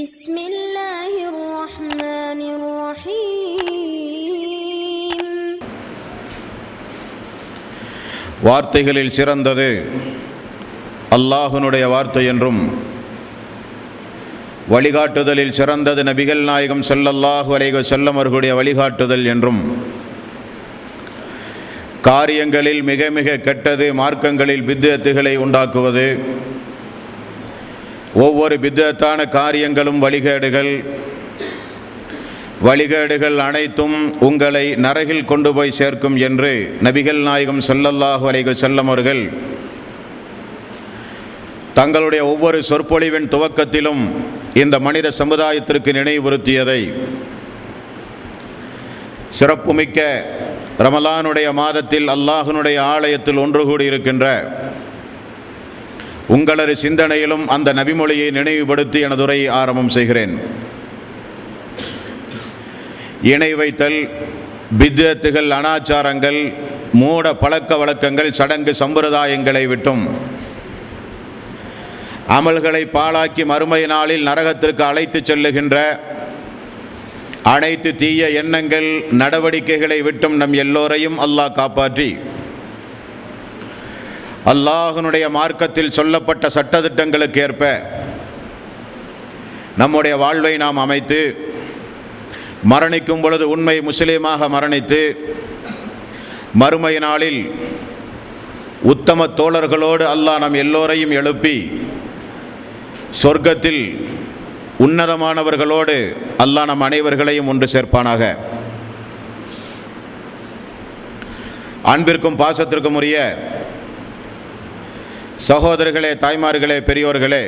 بسم الله الرحمن الرحيم. வார்த்தைகளில் சிறந்தது அல்லாஹ்வுடைய வார்த்தை என்றும், வழிகாட்டுதலில் சிறந்தது நபிகள் நாயகம் ஸல்லல்லாஹு அலைஹி வஸல்லம் அவர்களுடைய வழிகாட்டுதல் என்றும், காரியங்களில் மிக மிக கெட்டது மார்க்கங்களில் பித்அத்துகளை உண்டாக்குவது, ஒவ்வொரு பித்அத்தான காரியங்களும் வழிகேடுகள் அனைத்தும் உங்களை நரகில் கொண்டு போய் சேர்க்கும் என்று நபிகள் நாயகம் ஸல்லல்லாஹு அலைஹி வஸல்லம் அவர்கள் தங்களுடைய ஒவ்வொரு சொற்பொழிவின் துவக்கத்திலும் இந்த மனித சமுதாயத்திற்கு நினைவுறுத்தியதை சிறப்புமிக்க ரமலானுடைய மாதத்தில் அல்லாஹ்வினுடைய ஆலயத்தில் ஒன்று கூடியிருக்கின்ற உங்களது சிந்தனையிலும் அந்த நபிமொழியை நினைவுபடுத்தி எனது உரையை ஆரம்பம் செய்கிறேன். இணை வைத்தல், பித்அத்துகள், அனாச்சாரங்கள், மூட பழக்க வழக்கங்கள், சடங்கு சம்பிரதாயங்களை விட்டும் அமல்களை பாழாக்கி மறுமை நாளில் நரகத்திற்கு அழைத்து செல்லுகின்ற அனைத்து தீய எண்ணங்கள் நடவடிக்கைகளை விட்டும் நம் எல்லோரையும் அல்லாஹ் காப்பாற்றி அல்லாஹ்வினுடைய மார்க்கத்தில் சொல்லப்பட்ட சட்டதிட்டங்களுக்கு ஏற்ப நம்முடைய வாழ்வை நாம் அமைத்து மரணிக்கும் பொழுது உண்மை முஸ்லீமாக மரணித்து மறுமை நாளில் உத்தம தோழர்களோடு அல்லாஹ் நம் எல்லோரையும் எழுப்பி சொர்க்கத்தில் உன்னதமானவர்களோடு அல்லாஹ் நம் அனைவர்களையும் ஒன்று சேர்ப்பானாக. அன்பிற்கும் பாசத்திற்கும் உரிய சகோதரர்களே, தாய்மார்களே, பெரியோர்களே,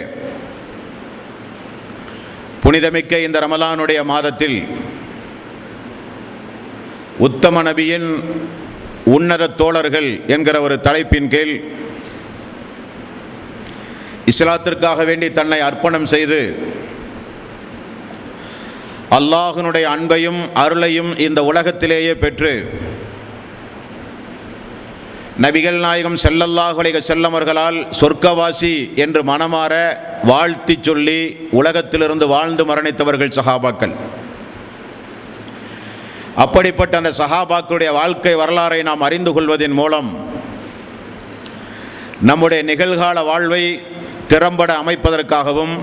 புனிதமிக்க இந்த ரமலானுடைய மாதத்தில் உத்தம நபியின் உன்னத தோழர்கள் என்கிற ஒரு தலைப்பின் கீழ் இஸ்லாத்திற்காக வேண்டி தன்னை அர்ப்பணம் செய்து அல்லாஹ்வினுடைய அன்பையும் அருளையும் இந்த உலகத்திலேயே பெற்று நபிகள் நாயகம் ஸல்லல்லாஹு அலைஹி வஸல்லம் அவர்களால் சொர்க்கவாசி என்று மனமாற வாழ்த்தி சொல்லி உலகத்திலிருந்து வாழ்ந்து மரணித்தவர்கள் சஹாபாக்கள். அப்படிப்பட்ட அந்த சஹாபாக்களுடைய வாழ்க்கை வரலாறை நாம் அறிந்து கொள்வதன் மூலம் நம்முடைய நிகழ்கால வாழ்வை திறம்பட அமைப்பதற்காகவும்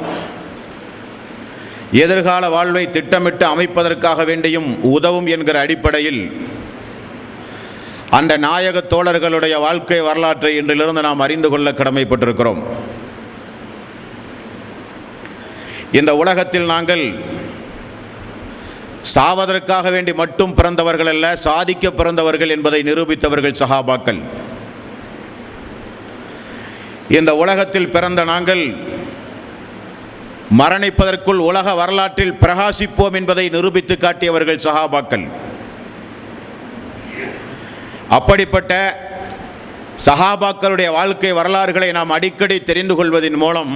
எதிர்கால வாழ்வை திட்டமிட்டு அமைப்பதற்காக வேண்டியும் உதவும் என்கிற அடிப்படையில் அந்த நாயக தோழர்களுடைய வாழ்க்கை வரலாற்றை இன்றிலிருந்து நாம் அறிந்து கொள்ள கடமைப்பட்டிருக்கிறோம். இந்த உலகத்தில் நாங்கள் சாவதற்காக வேண்டி மட்டும் பிறந்தவர்கள் அல்ல, சாதிக்க பிறந்தவர்கள் என்பதை நிரூபித்தவர்கள் சஹாபாக்கள். இந்த உலகத்தில் பிறந்த நாங்கள் மரணிப்பதற்குள் உலக வரலாற்றில் பிரகாசிப்போம் என்பதை நிரூபித்து காட்டியவர்கள் சஹாபாக்கள். அப்படிப்பட்ட சஹாபாக்களுடைய வாழ்க்கை வரலாறுகளை நாம் அடிக்கடி தெரிந்து கொள்வதன் மூலம்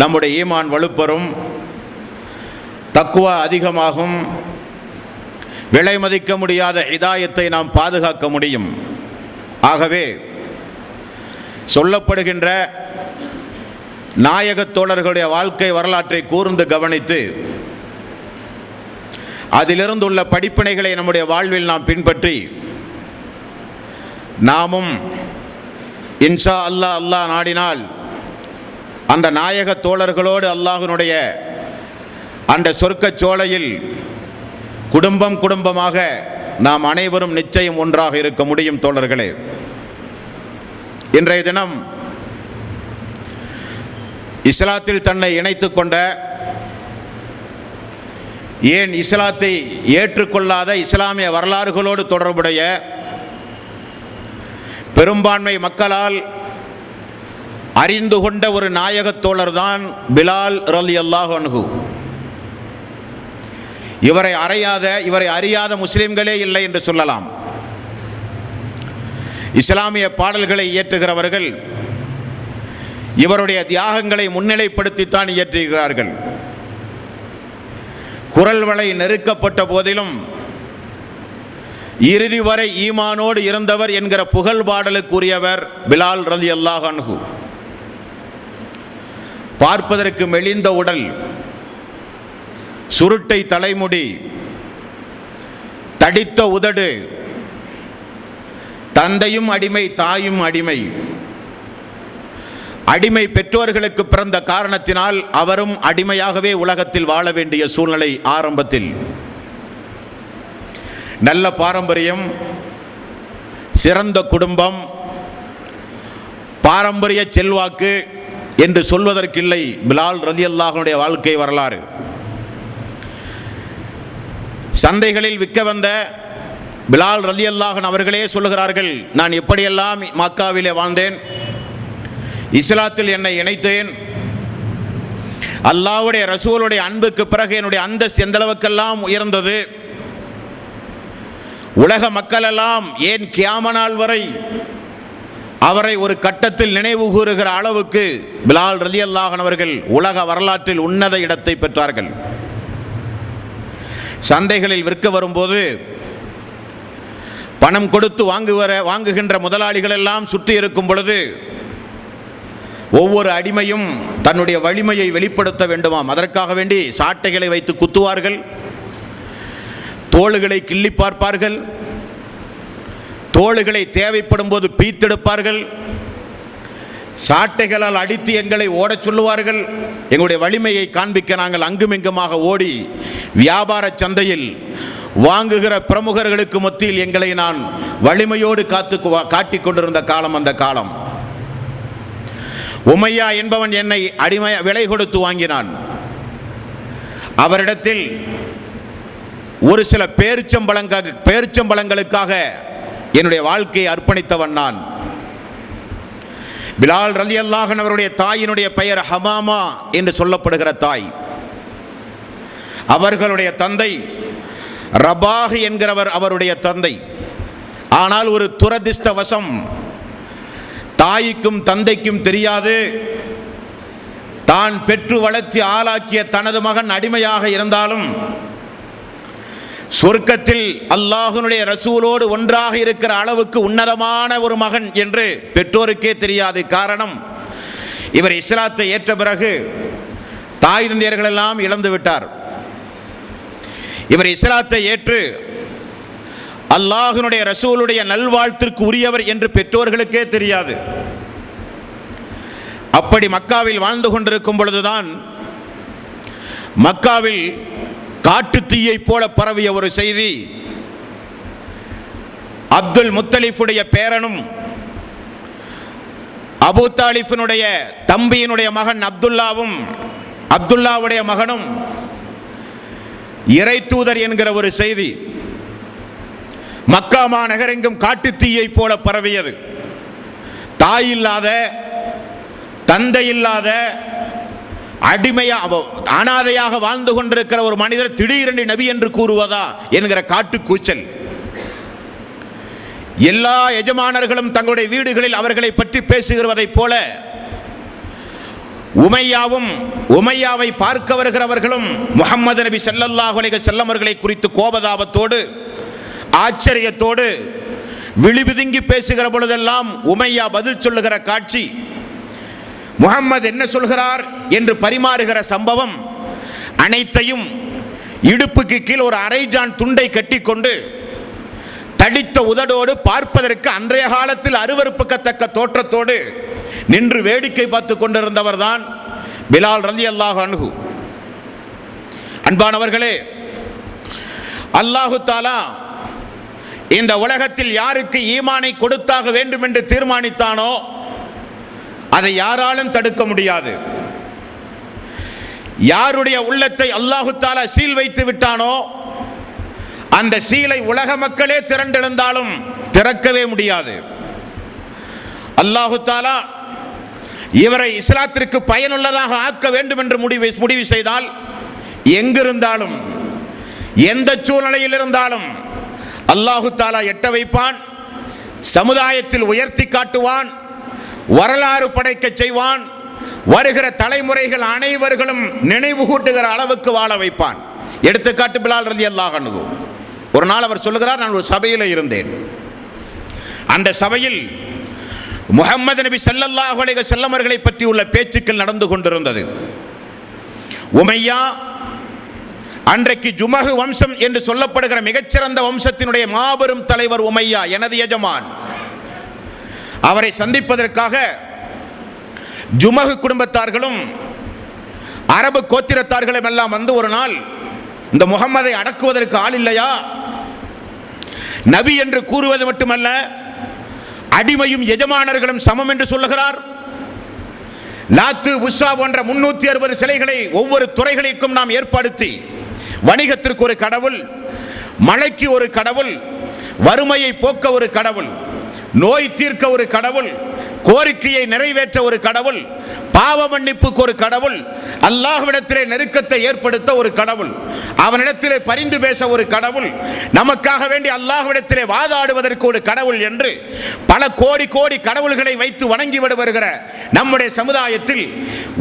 நம்முடைய ஈமான் வலுப்பெறும், தக்வா அதிகமாகும், விலை மதிக்க முடியாத ஹிதாயத்தை நாம் பாதுகாக்க முடியும். ஆகவே சொல்லப்படுகின்ற நாயக தோழர்களுடைய வாழ்க்கை வரலாற்றை கூர்ந்து கவனித்து அதிலிருந்துள்ள படிப்பினைகளை நம்முடைய வாழ்வில் நாம் பின்பற்றி நாமும் இன்ஷா அல்லாஹ் நாடினால் அந்த நாயக தோழர்களோடு அல்லாஹ்வினுடைய அந்த சொர்க்கச் சோலையில் குடும்பம் குடும்பமாக நாம் அனைவரும் நிச்சயம் ஒன்றாக இருக்க முடியும். தோழர்களே, இன்றைய தினம் இஸ்லாத்தில் தன்னை இணைத்து கொண்ட, ஏன் இஸ்லாத்தை ஏற்றுக்கொள்ளாத இஸ்லாமிய வரலாறுகளோடு தொடர்புடைய பெரும்பான்மை மக்களால் அறிந்து கொண்ட ஒரு நாயக தோழர் தான் பிலால் ரலியல்லாஹு அன்ஹு. இவரை அறியாத முஸ்லிம்களே இல்லை என்று சொல்லலாம். இஸ்லாமிய பாடல்களை இயற்றுகிறவர்கள் இவருடைய தியாகங்களை முன்னிலைப்படுத்தித்தான் இயற்றுகிறார்கள். குரல் வளை நெருக்கப்பட்ட போதிலும் இறுதி வரை ஈமானோடு இருந்தவர் என்கிற புகழ் பாடலுக்குரியவர் பிலால் ரலியல்லாஹு அன்ஹு. பார்ப்பதற்கு மெலிந்த உடல், சுருட்டை தலைமுடி, தடித்த உதடு, தந்தையும் அடிமை தாயும் அடிமை. அடிமை பெற்றோர்களுக்கு பிறந்த காரணத்தினால் அவரும் அடிமையாகவே உலகத்தில் வாழ வேண்டிய சூழ்நிலை ஆரம்பத்தில். நல்ல பாரம்பரியம், சிறந்த குடும்பம், பாரம்பரிய செல்வாக்கு என்று சொல்வதற்கில்லை பிலால் ரலியல்லாஹுடைய வாழ்க்கை வரலாறு. சந்தைகளில் விற்க வந்த பிலால் ரலியல்லாஹு அவர்களே சொல்லுகிறார்கள், நான் எப்படியெல்லாம் மக்காவிலே வாழ்ந்தேன், இஸ்லாத்தில் என்னை இணைத்தேன், அல்லாஹ்வுடைய ரசூலுடைய அன்புக்கு பிறகு என்னுடைய அந்தஸ்து எந்த அளவுக்கெல்லாம் உயர்ந்தது, உலக மக்கள் எல்லாம் ஏன் கியாம நாள் வரை அவரை ஒரு கட்டத்தில் நினைவு கூறுகிற அளவுக்கு பிலால் ரலியல்லாஹு அவர்கள் உலக வரலாற்றில் உன்னத இடத்தை பெற்றார்கள். சந்தைகளில் விற்க வரும்போது பணம் கொடுத்து வாங்குகின்ற முதலாளிகள் எல்லாம் சுற்றி இருக்கும் பொழுது ஒவ்வொரு அடிமையும் தன்னுடைய வலிமையை வெளிப்படுத்த வேண்டுமாம். அதற்காக வேண்டி சாட்டைகளை வைத்து குத்துவார்கள், தோளுகளை கிள்ளி பார்ப்பார்கள், தோளுகளை தேவைப்படும் போது பீத்தெடுப்பார்கள், சாட்டைகளால் அடித்து எங்களை ஓடச் சொல்லுவார்கள். எங்களுடைய வலிமையை காண்பிக்க நாங்கள் அங்குமிங்குமாக ஓடி வியாபார சந்தையில் வாங்குகிற பிரமுகர்களுக்கு மத்தியில் எங்களை நான் வலிமையோடு காட்டிக் கொண்டிருந்த காலம் அந்த காலம். உமையா என்பவன் என்னை அடிமை விலை கொடுத்து வாங்கினான். அவரிடத்தில் ஒரு சில பேரிச்சம்பழங்களுக்காக என்னுடைய வாழ்க்கையை அர்ப்பணித்தவன் நான். பிலால் ரலியல்லாஹு அவருடைய தாயினுடைய பெயர் ஹமாமா என்று சொல்லப்படுகிற தாய். அவர்களுடைய தந்தை ரபாஹ் என்கிறவர் அவருடைய தந்தை. ஆனால் ஒரு துரதிர்ஷ்டவசம், தாய்க்கும் தந்தைக்கும் தெரியாது, தான் பெற்று வளர்த்தி ஆளாக்கிய தனது மகன் அடிமையாக இருந்தாலும் சொர்க்கத்தில் அல்லாஹ்வுடைய ரசூலோடு ஒன்றாக இருக்கிற அளவுக்கு உன்னதமான ஒரு மகன் என்று பெற்றோருக்கே தெரியாது. காரணம், இவர் இஸ்லாத்தை ஏற்ற பிறகு தாய் தந்தையர்கள் எல்லாம் இழந்து விட்டார். இவர் இஸ்லாத்தை ஏற்று அல்லாஹ்வுடைய ரசூலுடைய நல்வாழ்த்திற்கு உரியவர் என்று பெற்றோர்களுக்கே தெரியாது. அப்படி மக்காவில் வாழ்ந்து கொண்டிருக்கும் பொழுதுதான் மக்காவில் காட்டு தீயை போல பரவிய ஒரு செய்தி. அப்துல் முத்தலிஃபுடைய பேரனும் அபூ தாலிஃபினுடைய தம்பியினுடைய மகன் அப்துல்லாவுடைய மகனும் இறை தூதர் என்கிற ஒரு செய்தி மக்கா மாநகரெங்கும் காட்டு தீயை போல பரவியது. தாய் இல்லாத, தந்தை இல்லாத, அனாதையாக வாழ்ந்து கொண்டிருக்கிற ஒரு மனிதர் திடீரென்று நபி என்று கூறுவதா என்கிற காட்டு கூச்சல். எல்லா எஜமானர்களும் தங்களுடைய வீடுகளில் அவர்களை பற்றி பேசுகிறதைப் போல உமையாவை பார்க்க வருகிறவர்களும் முஹம்மது நபி ஸல்லல்லாஹு அலைஹி வஸல்லம் அவர்களை குறித்து கோபதாபத்தோடு ஆச்சரியத்தோடு விழிபிதுங்கி பேசுகிற பொழுதெல்லாம் உமையா பதில் சொல்லுகிற காட்சி, முஹம்மது என்ன சொல்கிறார் என்று பரிமாறுகிற சம்பவம் அனைத்தையும் இடுப்புக்கு கீழ் ஒரு அரைஜான் துண்டை கட்டிக்கொண்டு தடித்த உதடோடு பார்ப்பதற்கு அன்றைய காலத்தில் அருவருப்புக்கத்தக்க தோற்றத்தோடு நின்று வேடிக்கை பார்த்து கொண்டிருந்தவர் தான் பிலால் ரலியல்லாஹு அன்ஹு. அன்பானவர்களே, அல்லாஹு தஆலா இந்த உலகத்தில் யாருக்கு ஈமானை கொடுத்தாக வேண்டும் என்று தீர்மானித்தானோ அதை யாராலும் தடுக்க முடியாது. யாருடைய உள்ளத்தை அல்லாஹு தஆலா சீல் வைத்து விட்டானோ அந்த சீலை உலக மக்களே திரண்டெழுந்தாலும் திறக்கவே முடியாது. அல்லாஹு தஆலா இவரை இஸ்லாத்திற்கு பயனுள்ளதாக ஆக்க வேண்டும் என்று முடிவு செய்தால் எங்கிருந்தாலும் எந்த சூழ்நிலையில் இருந்தாலும் அல்லாஹு தஆலா எட்ட வைப்பான், சமுதாயத்தில் உயர்த்தி காட்டுவான், வரலாறு படைக்க செய்வான், வருகிற தலைமுறைகள் அனைவர்களும் நினைவு கூட்டுகிற அளவுக்கு வாழ வைப்பான். எடுத்துக்காட்டு பிலால் ரலியல்லாஹு அன்ஹு. ஒரு நாள் அவர் சொல்லுகிறார், நான் ஒரு சபையில் இருந்தேன். அந்த சபையில் முஹம்மது நபி ஸல்லல்லாஹு அலைஹி வஸல்லம் அவர்களை பற்றி உள்ள பேச்சுக்கள் நடந்து கொண்டிருந்தது. உமையா அன்றைக்கு ஜுமஹு வம்சம் என்று சொல்லப்படுகிற மிகச்சிறந்த வம்சத்தினுடைய மாபெரும் தலைவர் உமையா, எனது எஜமான். அவரை சந்திப்பதற்காக ஜுமஹு குடும்பத்தார்களும் அரபு கோத்திரத்தார்களும் எல்லாம் வந்து ஒரு நாள், இந்த முகம்மதை அடக்குவதற்கு ஆள் இல்லையா? நபி என்று கூறுவது மட்டுமல்ல, அடிமையும் எஜமானர்களும் சமம் என்று சொல்லுகிறார். லாத்து உஸ்ஸா போன்ற 360 சிலைகளை ஒவ்வொரு துறைகளுக்கும் நாம் ஏற்படுத்தி, வணிகத்திற்கு ஒரு கடவுள், மழைக்கு ஒரு கடவுள், வறுமையை போக்க ஒரு கடவுள், நோய் தீர்க்க ஒரு கடவுள், கோரிக்கையை நிறைவேற்ற ஒரு கடவுள், பாவ மன்னிப்புக்கு ஒரு கடவுள், அல்லாஹ்விடத்திலே நெருக்கத்தை ஏற்படுத்த ஒரு கடவுள், அவனிடத்திலே பரிந்து பேச ஒரு கடவுள், நமக்காக வேண்டி அல்லாஹ்விடத்திலே வாதாடுவதற்கு ஒரு கடவுள் என்று பல கோடி கோடி கடவுள்களை வைத்து வணங்கிவிட வருகிற நம்முடைய சமுதாயத்தில்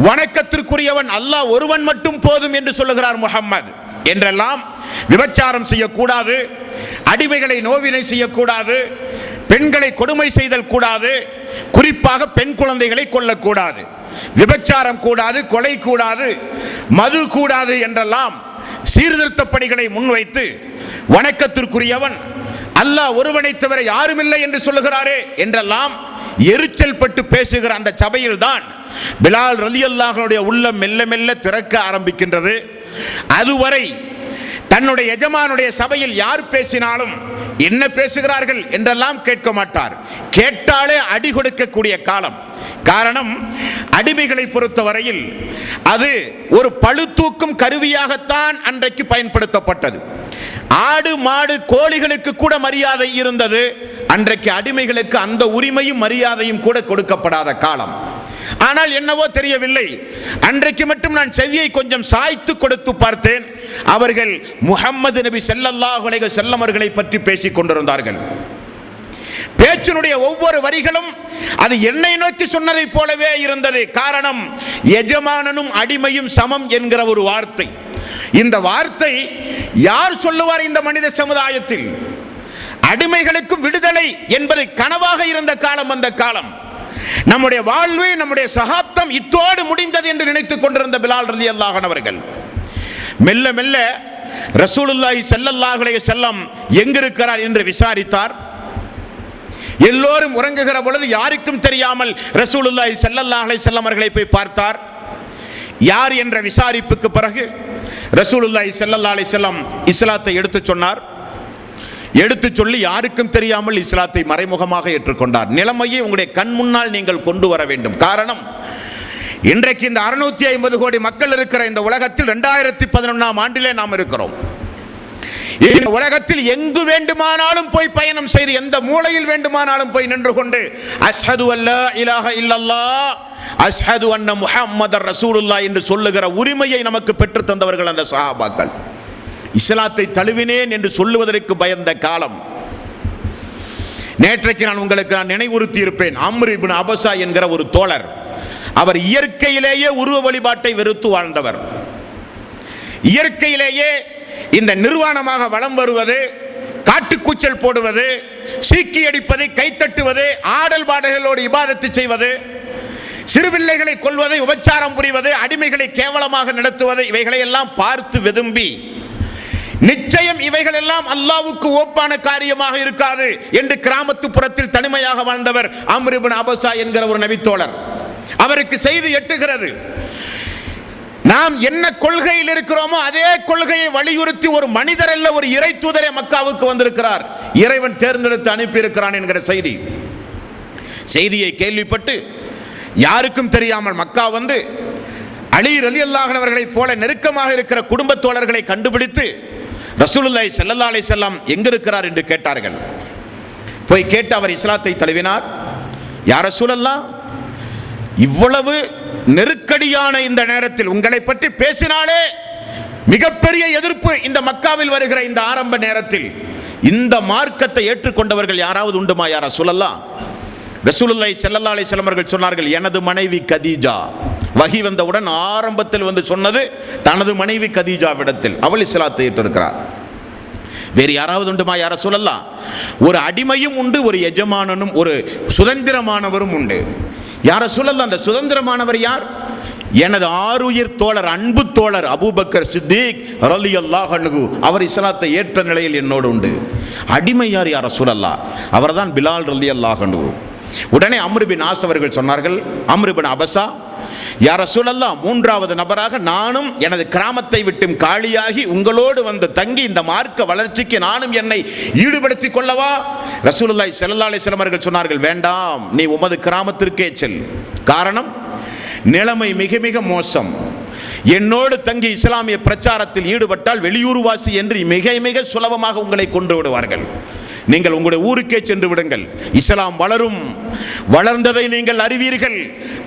வணக்கத்திற்குரியவன் அல்லாஹ் ஒருவன் மட்டும் போதும் என்று சொல்லுகிறார் முஹம்மது என்றெல்லாம் விபச்சாரம் செய்யக்கூடாது, அடிமைகளை நோவினை செய்யக்கூடாது, பெண்களை கொடுமை செய்தல் கூடாது, குறிப்பாக பெண் குழந்தைகளை கொல்லக்கூடாது, விபச்சாரம் கூடாது, கொலை கூடாது, மது கூடாது என்றெல்லாம் சீர்திருத்த பணிகளை முன்வைத்து வணக்கத்திற்குரியவன் அல்லாஹ் ஒருவனை தவிர யாருமில்லை என்று சொல்லுகிறாரே என்றெல்லாம் எரிச்சல் பட்டு பேசுகிற அந்த சபையில் தான் பிலால் ரலியல்லாஹுடைய உள்ளம் மெல்ல மெல்ல திறக்க ஆரம்பிக்கின்றது. அதுவரை தன்னுடைய எஜமானுடைய சபையில் யார் பேசினாலும் என்ன பேசுகிறார்கள் என்றெல்லாம் கேட்க மாட்டார், கேட்டாலே அடி கொடுக்கக்கூடிய காலம். காரணம், அடிமைகளை பொறுத்தவரையில் அது ஒரு பழுதூக்கும் கருவியாகத்தான் அன்றைக்கு பயன்படுத்தப்பட்டது. ஆடு மாடு கோழிகளுக்கு கூட மரியாதை இருந்தது, அன்றைக்கு அடிமைகளுக்கு அந்த உரிமையும் மரியாதையும் கூட கொடுக்கப்படாத காலம். ஆனால் என்னவோ தெரியவில்லை, அன்றைக்கு மட்டும் நான் செவியை கொஞ்சம் சாய்த்து கொடுத்து பார்த்தேன். அவர்கள் முஹம்மது நபி ஸல்லல்லாஹு அலைஹி வஸல்லம் அவர்களை பற்றி பேசிக் கொண்டிருந்தார்கள். பேச்சினுடைய ஒவ்வொரு வரிகளும் அது என்னை நோக்கி சொன்னதை போலவே இருந்தது. காரணம், எஜமானனும் அடிமையும் சமம் என்கிற ஒரு வார்த்தை. இந்த வார்த்தை யார் சொல்லுவார் இந்த மனித சமுதாயத்தில்? அடிமைகளுக்கும் விடுதலை என்பது கனவாக இருந்த காலம் அந்த காலம். நம்முடைய வாழ்வு, நம்முடைய சகாப்தம் இத்தோடு முடிந்தது என்று நினைத்துக் கொண்டிருந்த பிலால் ரலியல்லாஹு அன்ஹு அவர்கள் மெல்ல மெல்ல ரசூலுல்லாஹி ஸல்லல்லாஹு அலைஹி வஸல்லம் எங்கிருக்கிறார் என்று விசாரித்தார். எல்லோரும் உறங்குகிற பொழுது யாருக்கும் தெரியாமல் ரசூலுல்லாஹி ஸல்லல்லாஹு அலைஹி வஸல்லம் அவர்களை போய் பார்த்தார். யார் என்ற விசாரிப்புக்கு பிறகு ரசூலுல்லாஹி ஸல்லல்லாஹு அலைஹி வஸல்லம் இஸ்லாத்தை எடுத்துச் சொன்னார். எடுத்து சொல்லி யாருக்கும் தெரியாமல் இஸ்லாத்தை மறைமுகமாக ஏற்றுக்கொண்டார். நிலைமையை உங்களுடைய கண் முன்னால் நீங்கள் கொண்டு வர வேண்டும். காரணம், இன்றைக்கு இந்த 650 கோடி மக்கள் இருக்கிற இந்த உலகத்தில் 2011ஆம் ஆண்டிலே நாம் இருக்கிறோம். இந்த உலகத்தில் எங்கு வேண்டுமானாலும் போய் பயணம் செய்து, எந்த மூலையில் வேண்டுமானாலும் போய் நின்று கொண்டு அஷ்ஹது அல்லா இலாஹ இல்லல்லாஹ் அஷ்ஹது அன்ன முஹம்மதர் ரசூலுல்லாஹ் என்று சொல்லுகிற உரிமையை நமக்கு பெற்று தந்தவர்கள் அந்த சஹாபாக்கள். இஸ்லாத்தை தழுவினேன் என்று சொல்லுவதற்கு பயந்த காலம். நேற்றைக்கு நான் உங்களுக்கு நினைவுறுத்தி இருப்பேன், அம்ர் இப்னு அபஸா என்கிற ஒரு தோழர். அவர் இயற்கையிலேயே உருவ வழிபாட்டை வெறுத்து வாழ்ந்தவர். இயற்கையிலேயே இந்த நிர்வாணமாக வலம் வருவது, காட்டுக்கூச்சல் போடுவது, சீக்கி அடிப்பது, கைத்தட்டுவது, ஆடல் பாடல்களோடு இபாதத்து செய்வது, சிறுபிள்ளைகளை கொல்வது, உபச்சாரம் புரிவது, அடிமைகளை கேவலமாக நடத்துவது, இவைகளை எல்லாம் பார்த்து வெதும்பி நிச்சயம் இவைகள் எல்லாம் அல்லாஹ்வுக்கு ஒப்பான காரியமாக இருக்காது என்று கிராமத்து புறத்தில் தனிமையாக வாழ்ந்தவர் அம்ர் இப்னு அபஸா என்கிற ஒரு நபித்தோழர். அவருக்கு செய்தி எட்டுகிறது. நாம் என்ன கொள்கையில் இருக்கிறோமோ அதே கொள்கையை வலியுறுத்தி ஒரு மனிதர் அல்ல, ஒரு இறை தூதரே மக்காவுக்கு வந்திருக்கிறார், இறைவன் தேர்ந்தெடுத்து அனுப்பியிருக்கிறான் என்கிற செய்தி. செய்தியை கேள்விப்பட்டு யாருக்கும் தெரியாமல் மக்கா வந்து அலி ரலியல்லாஹு அன்ஹு அவர்களைப் போல நெருக்கமாக இருக்கிற குடும்பத் தோழர்களை கண்டுபிடித்து ரசூலுல்லாஹி ஸல்லல்லாஹு அலைஹி வஸல்லம் எங்க இருக்கிறார் என்று கேட்டார்கள். போய் கேட்டு அவர் இஸ்லாத்தை தழுவினார். யா ரசூலல்லாஹ், இவ்வளவு நெருக்கடியான இந்த நேரத்தில் உங்களை பற்றி பேசினாலே மிகப்பெரிய எதிர்ப்பு இந்த மக்காவில் வருகிற இந்த ஆரம்ப நேரத்தில் இந்த மார்க்கத்தை ஏற்றுக்கொண்டவர்கள் யாராவது உண்டுமா யா ரசூலல்லாஹ்? ரசூலுல்லாஹி ஸல்லல்லாஹு அலைஹி வஸல்லம் அவர்கள் சொன்னார்கள், எனது மனைவி கதீஜா. வஹி வந்தவுடன் ஆரம்பத்தில் வந்து சொன்னது தனது மனைவி கதீஜாவிடத்தில், அவள் இஸ்லாத்தை ஏற்றிருக்கிறார். வேறு யாராவது உண்டுமா யா ரசூலல்லாஹ்? ஒரு அடிமையும் உண்டு, ஒரு எஜமானனும், ஒரு சுதந்திரமானவரும் உண்டு. யா ரசூலல்லாஹ், அந்த சுதந்திரமானவர் யார்? எனது ஆருயிர் தோழர், அன்பு தோழர் அபூபக்கர் சித்திக் ரலியல்லாஹு அன்ஹு அவர் இஸ்லாத்தை ஏற்ற நிலையில் என்னோடு உண்டு. அடிமை யார் யா ரசூலல்லாஹ்? அவர்தான் பிலால் ரலியல்லாஹு அன்ஹு. உடனே அம்ர் பின் ஆஸ் அவர்கள் சொன்னார்கள், அம்ர் பின் அபஸா, யா ரசூலல்லாஹ், மூன்றாவது நபராக நானும் எனது கிராமத்தை விட்டு காலியாகி உங்களோடு வந்து தங்கி இந்த மார்க்க வளர்ச்சிக்கு நானும் என்னை ஈடுபடுத்திக் கொள்ளவா? ரசூலுல்லாஹி ஸல்லல்லாஹு அலைஹி வஸல்லம் அவர்கள் சொன்னார்கள், வேண்டாம், நீ உமது கிராமத்திற்கே செல். காரணம், நிலைமை மிக மிக மோசம். என்னோடு தங்கி இஸ்லாமிய பிரச்சாரத்தில் ஈடுபட்டால் வெளியூர்வாசி என்று மிக மிக சுலபமாக உங்களை கொன்று விடுவார்கள். நீங்கள் உங்களுடைய ஊருக்கே சென்று விடுங்கள், இஸ்லாம் வளரும், வளர்ந்ததை நீங்கள் அறிவீர்கள்,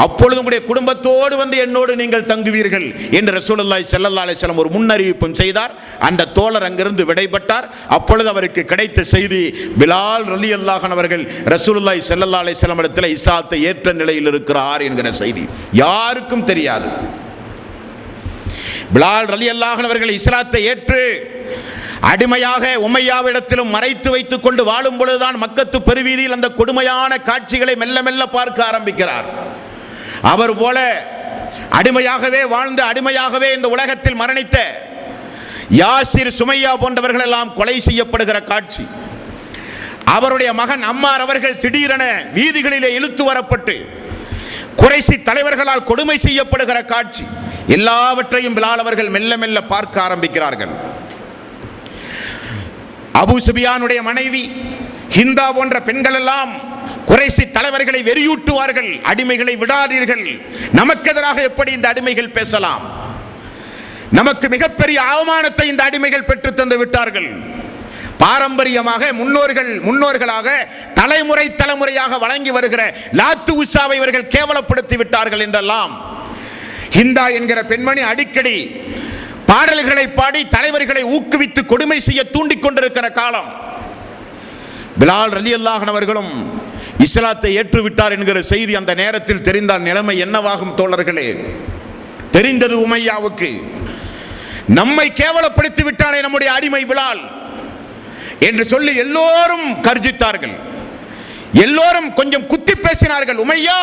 அப்பொழுது உங்களுடைய குடும்பத்தோடு வந்து என்னோடு நீங்கள் தங்குவீர்கள் என்று ரசூலுல்லாஹி ஸல்லல்லாஹு அலைஹி வஸல்லம் ஒரு முன்னறிவிப்பும் செய்தார். அந்த தோழர் அங்கிருந்து விடைபட்டார். அப்பொழுது அவருக்கு கிடைத்த செய்தி, பிலால் ரலியல்லாஹு அன்ஹு அவர்கள் ரசூலுல்லாஹி ஸல்லல்லாஹு அலைஹி வஸல்லம் இடத்தில் இஸ்லாத்தை ஏற்ற நிலையில் இருக்கிறார் என்கிற செய்தி யாருக்கும் தெரியாது. பிலால் ரலியல்லாஹு அன்ஹு அவர்கள் இஸ்லாத்தை ஏற்று அடிமையாக உமையாவிடத்திலும் மறைத்து வைத்துக் கொண்டு வாழும் பொழுதுதான் மக்கத்து பெருவீதியில் அந்த கொடுமையான காட்சிகளை மெல்ல மெல்ல பார்க்க ஆரம்பிக்கிறார். அவர் போல அடிமையாகவே வாழ்ந்து அடிமையாகவே இந்த உலகத்தில் மரணித்த யாசிர், சுமையா போன்றவர்கள் எல்லாம் கொலை செய்யப்படுகிற காட்சி, அவருடைய மகன் அம்மார் அவர்கள் திடீரென வீதிகளிலே இழுத்து வரப்பட்டு குறைசி தலைவர்களால் கொடுமை செய்யப்படுகிற காட்சி, எல்லாவற்றையும் பிலால் அவர்கள் மெல்ல மெல்ல பார்க்க ஆரம்பிக்கிறார்கள். அபூ சுபியானுடைய மனைவி ஹிந்தா போன்ற பெண்கள் எல்லாம் குறைசி தலைவர்களை வெறியூட்டுவார்கள், அடிமைகளை விடாதீர்கள், நமக்கு எதிராக எப்படி இந்த அடிமைகள் பேசலாம், நமக்கு மிகப்பெரிய அவமானத்தை இந்த அடிமைகள் பெற்று தந்து விட்டார்கள், பாரம்பரியமாக முன்னோர்களாக தலைமுறை தலைமுறையாக வழங்கி வருகிற லாத்து உஸாவை இவர்கள் கேவலப்படுத்தி விட்டார்கள் என்றெல்லாம் ஹிந்தா என்கிற பெண்மணி அடிக்கடி பாடல்களை பாடி தலைவர்களை ஊக்குவித்து கொடுமை செய்ய தூண்டிக் கொண்டிருக்கிற காலம். பிலால் ரலியல்லாஹு அன்ஹு அவர்களும் இஸ்லாத்தை ஏற்றுவிட்டார் என்கிற செய்தி அந்த நேரத்தில் தெரிந்தால் நிலைமை என்னவாகும் தோழர்களே? தெரிந்தது உமையாவுக்கு, நம்மை கேவலப்படுத்தி விட்டானே நம்முடைய அடிமை பிலால் என்று சொல்லி எல்லோரும் கர்ஜித்தார்கள், எல்லோரும் கொஞ்சம் குத்தி பேசினார்கள். உமையா,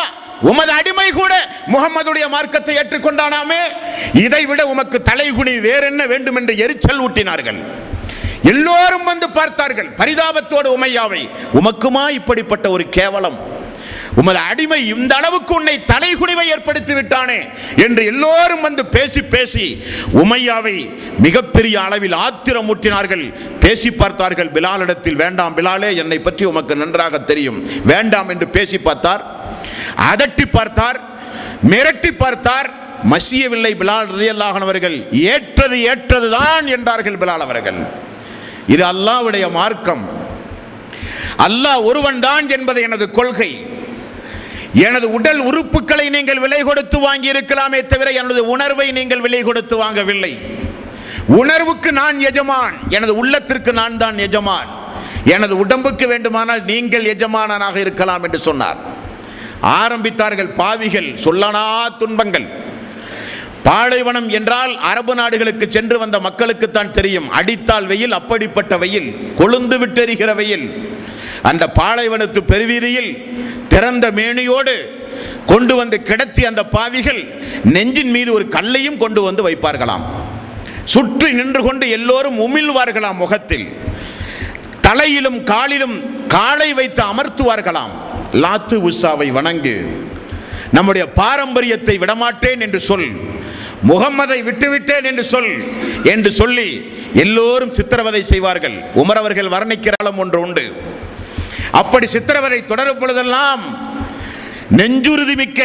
உமது அடிமை கூட முகம்மதுடைய மார்க்கத்தை ஏற்றுக்கொண்டானாமே, இதைவிட உமக்கு தலைகுனி வேறென்ன வேண்டும் என்று எரிச்சல் ஊட்டினார்கள். எல்லோரும் வந்து பார்த்தார்கள் பரிதாபத்தோடு உமையாவை, உமக்குமா இப்படிப்பட்ட ஒரு கேவலம், உமது அடிமை இந்த அளவுக்கு உன்னை தலைகுனிவை ஏற்படுத்தி விட்டானே என்று எல்லோரும் வந்து பேசி பேசி உமையாவை மிகப்பெரிய அளவில் ஆத்திரம் ஊட்டினார்கள். பேசி பார்த்தார்கள் பிலாலிடத்தில், வேண்டாம் பிலாலே, என்னை பற்றி உமக்கு நன்றாக தெரியும், வேண்டாம் என்று பேசி பார்த்தார், அதட்டி பார்த்தார், மிரட்டி பார்த்தார், மசியவில்லை. பிலால் ரலியல்லாஹு அன்ஹு அவர்கள் ஏற்றதுதான் என்றார்கள் பிலால் அவர்கள். இது அல்லாஹ்வுடைய மார்க்கம், அல்லாஹ் ஒருவன் தான் என்பது எனது கொள்கை. எனது உடல் உறுப்புகளை நீங்கள் விலை கொடுத்து வாங்கி இருக்கலாமே தவிர எனது உணர்வை நீங்கள் விலை கொடுத்து வாங்கவில்லை. உணர்வுக்கு நான் எஜமான், எனது உள்ளத்திற்கு நான் தான் எஜமான், எனது உடம்புக்கு வேண்டுமானால் நீங்கள் எஜமானாக இருக்கலாம் என்று சொன்னார். ஆரம்பித்தார்கள் பாவிகள் சொல்லனா துன்பங்கள். பாலைவனம் என்றால் அரபு நாடுகளுக்கு சென்று வந்த மக்களுக்கு தான் தெரியும், அடித்தால் வெயில், அப்படிப்பட்ட வெயில், கொழுந்து விட்டெறிகிற வெயில். அந்த பாலைவனத்து பெருவீதியில் திறந்த மேனியோடு கொண்டு வந்து கிடத்தி அந்த பாவிகள் நெஞ்சின் மீது ஒரு கல்லையும் கொண்டு வந்து வைப்பார்களாம். சுற்றி நின்று கொண்டு எல்லோரும் உமிழ்வார்களாம், முகத்தில் தலையிலும் காலிலும் காலை வைத்து அமர்த்துவார்களாம். லாத்து உஸாவை வணங்கு, நம்முடைய பாரம்பரியத்தை விடமாட்டேன் என்று சொல், முகம்மதை விட்டுவிட்டேன் என்று சொல் என்று சொல்லி எல்லோரும் சித்திரவதை செய்வார்கள். உமர் அவர்கள் வர்ணிக்கிற காலம் ஒன்று உண்டு. அப்படி சித்திரவதை தொடரும் பொழுதெல்லாம் நெஞ்சுறுதி மிக்க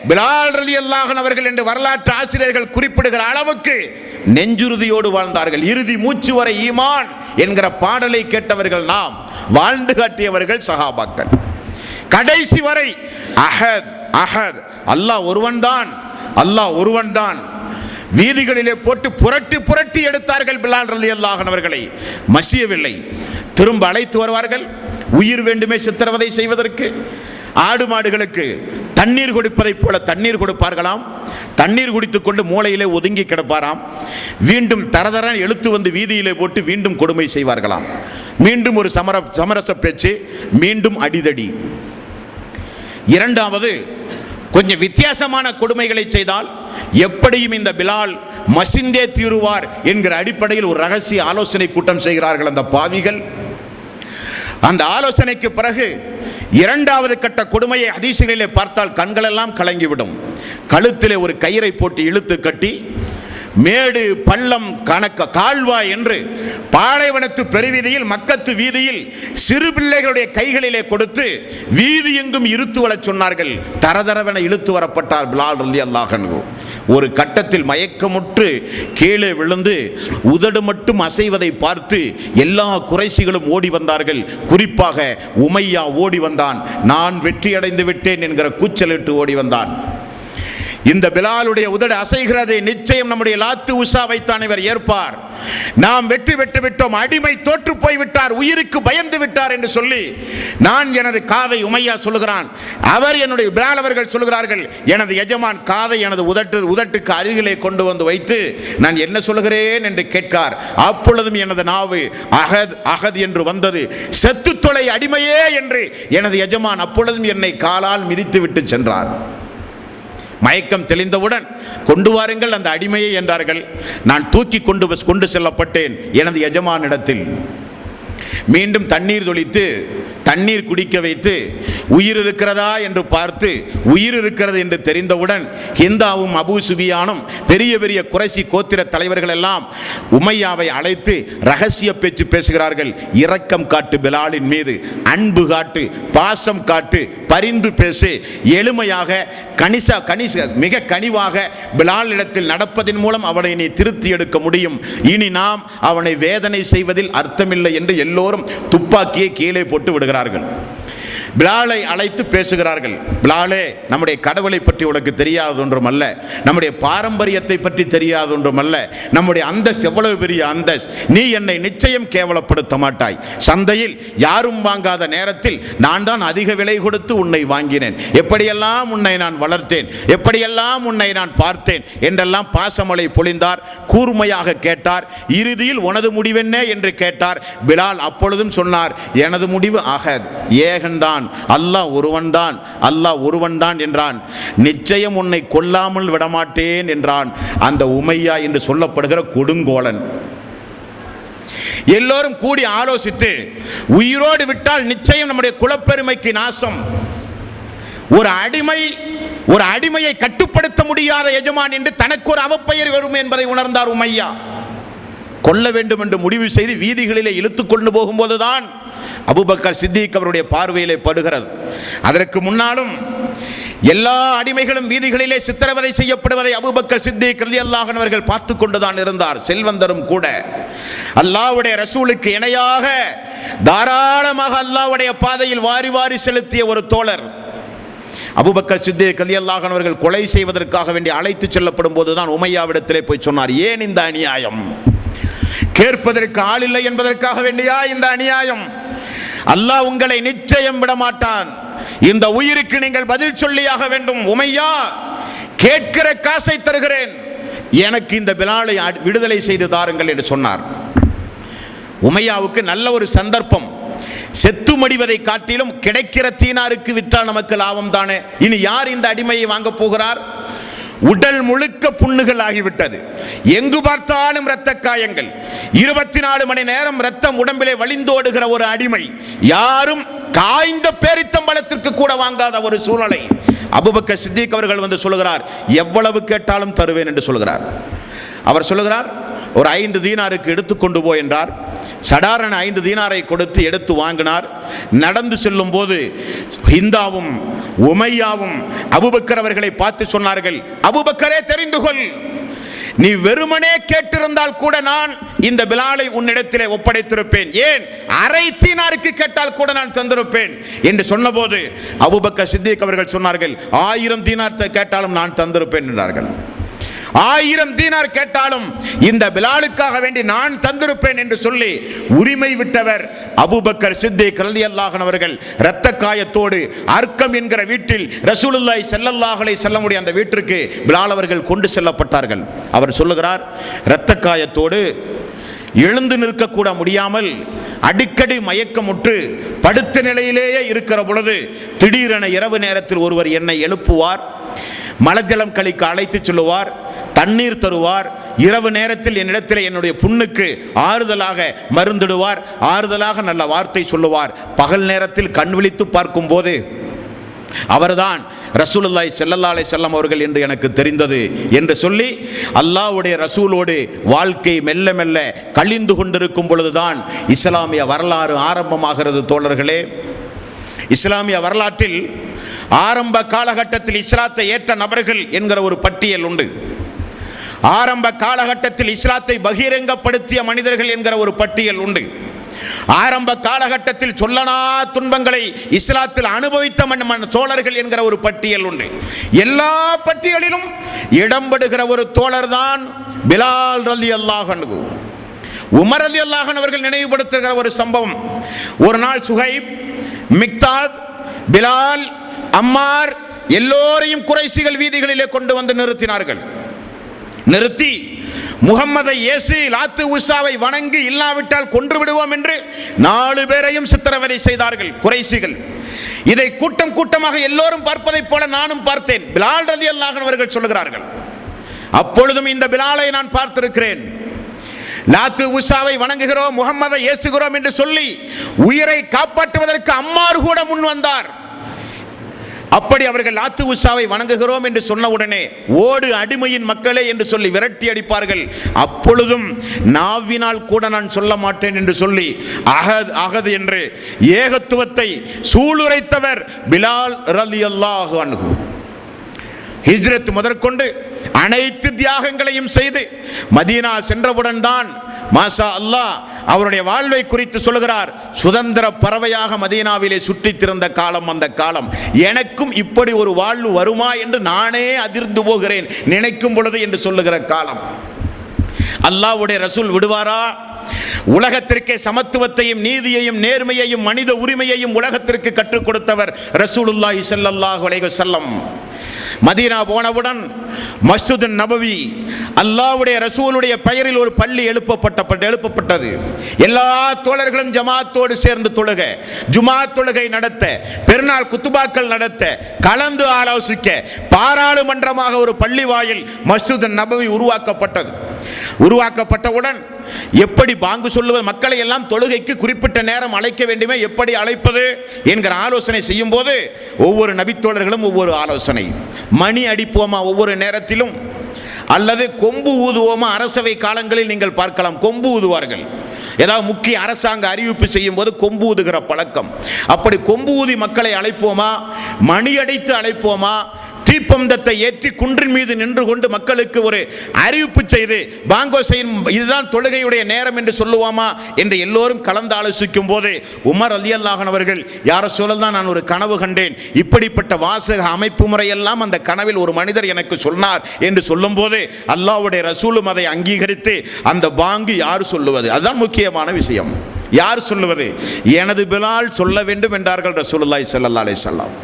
பிலால் ரலியல்லாஹு அன்ஹு அவர்கள் என்று வரலாற்று ஆசிரியர்கள் குறிப்பிடுகிற அளவுக்கு நெஞ்சுறுதியோடு வாழ்ந்தார்கள். இறுதி மூச்சு வரை ஈமான் என்கிற பாடலை கேட்டவர்கள் நாம், வாழ்ந்து காட்டியவர்கள் சஹாபாக்கள். கடைசி வரை அஹத் அஹத், அல்லாஹ் ஒருவன் தான், அல்லாஹ் ஒருவன் தான். வீதிகளிலே போட்டு புரட்டி புரட்டி எடுத்தார்கள் பிலால் ரலியல்லாஹு அன்ஹு அவர்களை. மசியவில்லை, திரும்ப அழைத்து வருவார்கள். உயிர் வேண்டுமே சித்திரவதை செய்வதற்கு. ஆடு மாடுகளுக்கு தண்ணீர் கொடுப்பதைப் போல தண்ணீர் கொடுப்பார்களாம். தண்ணீர் குடித்துக் கொண்டு மூளையிலே ஒதுங்கி கிடப்பாராம். மீண்டும் தரதரன் எழுத்து வந்து வீதியிலே போட்டு மீண்டும் கொடுமை செய்வார்களாம். மீண்டும் ஒரு சமரச பேச்சு, மீண்டும் அடிதடி. இரண்டாவது கொஞ்சம் வித்தியாசமான கொடுமைகளை செய்தால் எப்படியும் இந்த பிலால் மசிந்தே தீருவார் என்கிற அடிப்படையில் ஒரு ரகசிய ஆலோசனை கூட்டம் செய்கிறார்கள் அந்த பாவிகள். அந்த ஆலோசனைக்கு பிறகு இரண்டாவது கட்ட கொடுமையை ஹதீஸுகளிலே பார்த்தால் கண்களெல்லாம் கலங்கிவிடும். கழுத்திலே ஒரு கயிறை போட்டு இழுத்து கட்டி மேடு பள்ளம் கணக்க கால்வாய் என்று பாலைவனத்து பெருவீதியில் மக்கத்து வீதியில் சிறு பிள்ளைகளுடைய கைகளிலே கொடுத்து வீதி எங்கும் இழுத்து வரச் சொன்னார்கள். தரதரவென இழுத்து வரப்பட்டார் பிலால் ரலியல்லாஹு அன்ஹு. ஒரு கட்டத்தில் மயக்கமுற்று கீழே விழுந்து உதடு மட்டும் அசைவதை பார்த்து எல்லா குறைசிகளும் ஓடி வந்தார்கள். குறிப்பாக உமையா ஓடி வந்தான். நான் வெற்றியடைந்து விட்டேன் என்கிற கூச்சலிட்டு ஓடி வந்தான். இந்த பிலாலுடைய உதடு அசைகிறது, நிச்சயம் நம்முடைய லாத்து உஷாவைத்தான் இவர் ஏற்பார், நாம் வெற்றி பெற்று விட்டோம், அடிமை தோற்று போய்விட்டார், உயிருக்கு பயந்து விட்டார் என்று சொல்லி நான் எனது காதை உமையா சொல்லுகிறான். அவர் என்னுடைய பிலால் அவர்கள் சொல்லுகிறார்கள், எனது எஜமான் காதை எனது உதட்டுக்கு அருகிலே கொண்டு வந்து வைத்து நான் என்ன சொல்லுகிறேன் என்று கேட்கார். அப்பொழுதும் எனது நாவு அகத் அகத் என்று வந்தது. செத்து தொலை அடிமையே என்று எனது எஜமான் அப்பொழுதும் என்னை காலால் மிதித்து விட்டு சென்றார். மயக்கம் தெளிந்தவுடன் கொண்டு வாருங்கள் அந்த அடிமையை என்றார்கள். நான் தூக்கி கொண்டு செல்லப்பட்டேன் எனது எஜமானிடத்தில். மீண்டும் தண்ணீர் தொளித்து தண்ணீர் குடிக்க வைத்து உயிர் இருக்கிறதா என்று பார்த்து உயிர் இருக்கிறது என்று தெரிந்தவுடன் ஹிந்தாவும் அபூ சுபியானும் பெரிய பெரிய குறைசி கோத்திர தலைவர்கள் எல்லாம் உமையாவை அழைத்து ரகசிய பேச்சு பேசுகிறார்கள். இரக்கம் காட்டு பிலாலின் மீது, அன்பு காட்டு, பாசம் காட்டு, பரிந்து பேசு, எளிமையாக மிக கனிவாக பிலாலிடத்தில் நடப்பதன் மூலம் அவனை நீ திருத்தி எடுக்க முடியும். இனி நாம் அவனை வேதனை செய்வதில் அர்த்தமில்லை என்று எல்லோரும் துப்பாக்கியை கீழே போட்டு விடுகிறார்கள். பிலாலை அழைத்து பேசுகிறார்கள். பிலாலே, நம்முடைய கடவுளை பற்றி உனக்கு தெரியாத ஒன்றும் அல்ல, நம்முடைய பாரம்பரியத்தை பற்றி தெரியாத ஒன்றும் அல்ல, நம்முடைய அந்தஸ்து எவ்வளவு பெரிய அந்தஸ்து, நீ என்னை நிச்சயம் கேவலப்படுத்த மாட்டாய். சந்தையில் யாரும் வாங்காத நேரத்தில் நான் தான் அதிக விலை கொடுத்து உன்னை வாங்கினேன், எப்படியெல்லாம் உன்னை நான் வளர்த்தேன், எப்படியெல்லாம் உன்னை நான் பார்த்தேன் என்றெல்லாம் பாசமலை பொழிந்தார். கூர்மையாக கேட்டார். இறுதியில் உனது முடிவென்ன என்று கேட்டார். பிலால் அப்பொழுதும் சொன்னார், எனது முடிவு அகத், ஏகன்தான், அல்லாஹ் ஒருவன்தான், அல்லாஹ் ஒருவன்தான் என்றான். நிச்சயம் உன்னை கொல்லாமல் விடமாட்டேன் என்றான் அந்த உமையா என்று சொல்லப்படுகிற கொடுங்கோலன். எல்லோரும் கூடி ஆலோசித்து உயிரோடு விட்டால் நிச்சயம் நம்முடைய குலப்பெருமைக்கு நாசம், ஒரு அடிமையை கட்டுப்படுத்த முடியாத எஜமான் என்று தனக்கு ஒரு அவப்பெயர் வரும் என்பதை உணர்ந்தார் உமையா. கொல்ல வேண்டும் என்று முடிவு செய்து வீதிகளிலே இழுத்துக் கொண்டு போகும்போதுதான் அபூபக்கர் சித்திக் அவருடைய பார்வையிலே படுகிறது. அதற்கு முன்னாலும் எல்லா அடிமைகளும் வீதிகளிலே சித்திரவதை செய்யப்படுவதை அபூபக்கர் சித்திக் ரலியல்லாஹு அன்ஹு அவர்கள் பார்த்து கொண்டுதான் இருந்தார். செல்வந்தரும் கூட அல்லாஹ்வுடைய ரசூலுக்கு இணையாக தாராளமாக அல்லாஹ்வுடைய பாதையில் வாரி வாரி செலுத்திய ஒரு தோழர். அபூபக்கர் சித்திக் ரலியல்லாஹு அன்ஹு அவர்கள் கொலை செய்வதற்காக வேண்டி அழைத்து செல்லப்படும் போதுதான் உமையாவிடத்திலே போய் சொன்னார், ஏன் இந்த அநியாயம், கேட்பதற்கு ஆள் இல்லை என்பதற்காக வேண்டியா இந்த அநியாயம், அல்லாஹ் உங்களை நிச்சயம் விடமாட்டான், இந்த உயிருக்கு நீங்கள் பதில் சொல்லியாக வேண்டும், உமையா கேட்கிற காசை தருகிறேன், எனக்கு இந்த பிலாலை விடுதலை செய்து தாருங்கள் என்று சொன்னார். உமையாவுக்கு நல்ல ஒரு சந்தர்ப்பம், செத்து மடிவதை காட்டிலும் கிடைக்கிற தீனாருக்கு விற்றால் நமக்கு லாபம் தானே, இனி யார் இந்த அடிமையை வாங்க போகிறார்? உடல் முழுக்க புண்ணுகள் ஆகிவிட்டது, எங்கு பார்த்தாலும் இரத்த காயங்கள், 24 மணி நேரம் இரத்தம் உடம்பிலே வழிந்தோடுகிற ஒரு அடிமை, யாரும் காய்ந்த பேரித்தம்பளத்திற்கு கூட வாங்காத ஒரு சூழ்நிலை. அபூபக்கர் சித்திக் அவர்கள் வந்து சொல்லுகிறார், எவ்வளவு கேட்டாலும் தருவேன் என்று சொல்கிறார். அவர் சொல்லுகிறார், ஒரு 5 தீனாருக்கு எடுத்துக்கொண்டு போ என்றார். சடாரண 5 தீனாரை கொடுத்து எடுத்து வாங்கினார். நடந்து செல்லும் போது ஹிந்தாவும் உமையாவும் அபூபக்கர் அவர்களை பார்த்து சொன்னார்கள், அபூபக்கரே தெரிந்து கொள், நீ வெறுமனே கேட்டிருந்தால் கூட நான் இந்த பிலாலை உன்னிடத்திலே ஒப்படைத்திருப்பேன், ஏன் அரை தீனாருக்கு கேட்டால் கூட நான் தந்திருப்பேன் என்று சொன்னபோது அபூபக்கர் சித்திக் அவர்கள் சொன்னார்கள், 1000 தீனார் கேட்டாலும் நான் தந்திருப்பேன் என்றார்கள். 1000 தீனார் கேட்டாலும் இந்த பிலாலுக்காக வேண்டி நான் தந்திருப்பேன் என்று சொல்லி உரிமை விட்டவர் அபூபக்கர் சித்திக் ரலியல்லாஹு அன்ஹு அவர்கள். இரத்த காயத்தோடு அர்க்கம் என்கிற வீட்டில் ரசூலுல்லாஹி ஸல்லல்லாஹு அலைஹி வஸல்லம் அந்த வீட்டிற்கு பிலால் அவர்கள் கொண்டு செல்லப்பட்டார்கள். அவர் சொல்லுகிறார், இரத்த காயத்தோடு எழுந்து நிற்கக்கூட முடியாமல் அடிக்கடி மயக்கமுற்று படுத்த நிலையிலேயே இருக்கிற பொழுது திடீரென இரவு நேரத்தில் ஒருவர் என்னை எழுப்புவார், மலஜலம் கழிக்க அழைத்து சொல்லுவார், தண்ணீர் தருவார், இரவு நேரத்தில் என்னிடத்தில் என்னுடைய புண்ணுக்கு ஆறுதலாக மருந்திடுவார், ஆறுதலாக நல்ல வார்த்தை சொல்லுவார். பகல் நேரத்தில் கண் விழித்து பார்க்கும் போது அவர்தான் ரசூலுல்லாஹி ஸல்லல்லாஹு அலைஹி வஸல்லம் அவர்கள் என்று எனக்கு தெரிந்தது என்று சொல்லி அல்லாஹ்வுடைய ரசூலோடு வாழ்க்கை மெல்ல மெல்ல கழிந்து கொண்டிருக்கும் பொழுதுதான் இஸ்லாமிய வரலாறு ஆரம்பமாகிறது. தோழர்களே, இஸ்லாமிய வரலாற்றில் ஆரம்ப காலகட்டத்தில் இஸ்லாத்தை ஏற்ற நபர்கள் என்கிற ஒரு பட்டியல் உண்டு. ஆரம்ப காலகட்டத்தில் இஸ்லாத்தை பகிரங்கப்படுத்திய மனிதர்கள் என்கிற ஒரு பட்டியல் உண்டு. ஆரம்ப காலகட்டத்தில் சொல்லனா துன்பங்களை இஸ்லாத்தில் அனுபவித்த சோழர்கள் என்கிற ஒரு பட்டியல் உண்டு. எல்லா பட்டியலிலும் இடம்பெறுகிற ஒரு தோழர் தான் பிலால் ரலியல்லாஹு அன்ஹு. உமர் ரலியல்லாஹு அன்ஹு அவர்கள் நினைவுபடுத்துகிற ஒரு சம்பவம், ஒரு நாள் சுஹைப், மிக்தாத், பிலால், அம்மார் எல்லோரையும் குறைசிகள் வீதிகளிலே கொண்டு வந்து நிறுத்தினார்கள். நிறுத்தி முகம்மதை இயேசு லாத்து உஸாவை வணங்கி இல்லாவிட்டால் கொன்று விடுவோம் என்று 4 பேரையும் சித்திரவதை செய்தார்கள் குறைசிகள். இதை கூட்டம் கூட்டமாக எல்லோரும் பார்ப்பதைப் போல நானும் பார்த்தேன். பிலால் ரலியல்லாஹு அன்ஹு அவர்கள் சொல்லுகிறார்கள், அப்பொழுதும் இந்த பிலாலை நான் பார்த்திருக்கிறேன். லாத்து உஸாவை வணங்குகிறோம், முகம்மதை ஏசுகிறோம் என்று சொல்லி உயிரை காப்பாற்றுவதற்கு அம்மார் கூட முன் வந்தார். அப்படி அவர்கள் லாத்து உஸாவை வணங்குகிறோம் என்று சொன்ன உடனே ஓடு அடிமையின் மக்களே என்று சொல்லி விரட்டி அடிப்பார்கள். அப்பொழுதும் நாவினால் கூட நான் சொல்ல மாட்டேன் என்று சொல்லி அஹத் அஹத் என்று ஏகத்துவத்தை சூளுரைத்தவர் பிலால் ரலியல்லாஹு அன்ஹு. ஹிஜ்ரத் முதற்கொண்டு அனைத்து தியாகங்களையும் செய்து மதீனா சென்றவுடன் தான் மாஷா அல்லாஹ் அவருடைய வாழ்வை குறித்து சொல்கிறார், சுதந்திர பறவையாக மதீனாவிலே சுற்றித் திரிந்த காலம் அந்த காலம். எனக்கும் இப்படி ஒரு வாழ்வு வருமா என்று நானே அதிர்ந்து போகிறேன் நினைக்கும் பொழுது என்று சொல்லுகிற காலம். அல்லாஹ்வுடைய ரசூல் விடுவாரா? உலகத்திற்கே சமத்துவத்தையும் நீதியையும் நேர்மையையும் மனித உரிமையையும் உலகத்திற்கு கற்றுக் கொடுத்தவர் ரசூலுல்லாஹி ஸல்லல்லாஹு அலைஹி வஸல்லம். மதீனா போனவுடன் மஸ்ஜிது நபவி அல்லாஹ்வுடைய ரசூலுடைய பெயரில் ஒரு பள்ளி எழுப்பப்பட்டது. எல்லா தோழர்களும் ஜமாத்தோடு சேர்ந்து தொழுக, ஜுமா தொழுகை நடத்த, பெருநாள் குத்துபாக்கள் நடத்த, கலந்து ஆலோசிக்க பாராளுமன்றமாக ஒரு பள்ளி வாயில் மஸ்ஜிது நபவி உருவாக்கப்பட்டது. உருவாக்கப்பட்டவுடன் எப்படி பாங்கு சொல்லுவது, மக்களை எல்லாம் தொழுகைக்கு குறிப்பிட்ட நேரம் அழைக்க வேண்டுமே, எப்படி அழைப்பது என்கிற ஆலோசனை செய்யும் போது ஒவ்வொரு நபித்தோழர்களும் ஒவ்வொரு ஆலோசனை. மணி அடிப்போமா ஒவ்வொரு நேரத்திலும், அல்லது கொம்பு ஊதுவோமா? அரசவை காலங்களில் நீங்கள் பார்க்கலாம், கொம்பு ஊதுவார்கள். ஏதாவது முக்கிய அரசாங்க அறிவிப்பு செய்யும் போது கொம்பு ஊதுகிற பழக்கம். அப்படி கொம்பு ஊதி மக்களை அழைப்போமா, மணி அடித்து அழைப்போமா, தீப்பந்தத்தை ஏற்றி குன்றின் மீது நின்று கொண்டு மக்களுக்கு ஒரு அறிவிப்பு செய்து பாங்கோ செய்யும், இதுதான் தொழுகையுடைய நேரம் என்று சொல்லுவோமா என்று எல்லோரும் கலந்து ஆலோசிக்கும் போது உமர் ரலியல்லாஹு அன்ஹு அவர்கள், யார சொல்லதான் நான் ஒரு கனவு கண்டேன், இப்படிப்பட்ட வாசக அமைப்பு முறையெல்லாம் அந்த கனவில் ஒரு மனிதர் எனக்கு சொன்னார் என்று சொல்லும் போது அல்லாஹ்வுடைய ரசூலும் அதை அங்கீகரித்து அந்த பாங்கு யார் சொல்லுவது, அதுதான் முக்கியமான விஷயம். யார் சொல்லுவது? எனது பிலால் சொல்ல வேண்டும் என்றார்கள் ரசூலுல்லாஹி ஸல்லல்லாஹு அலைஹி வஸல்லம்.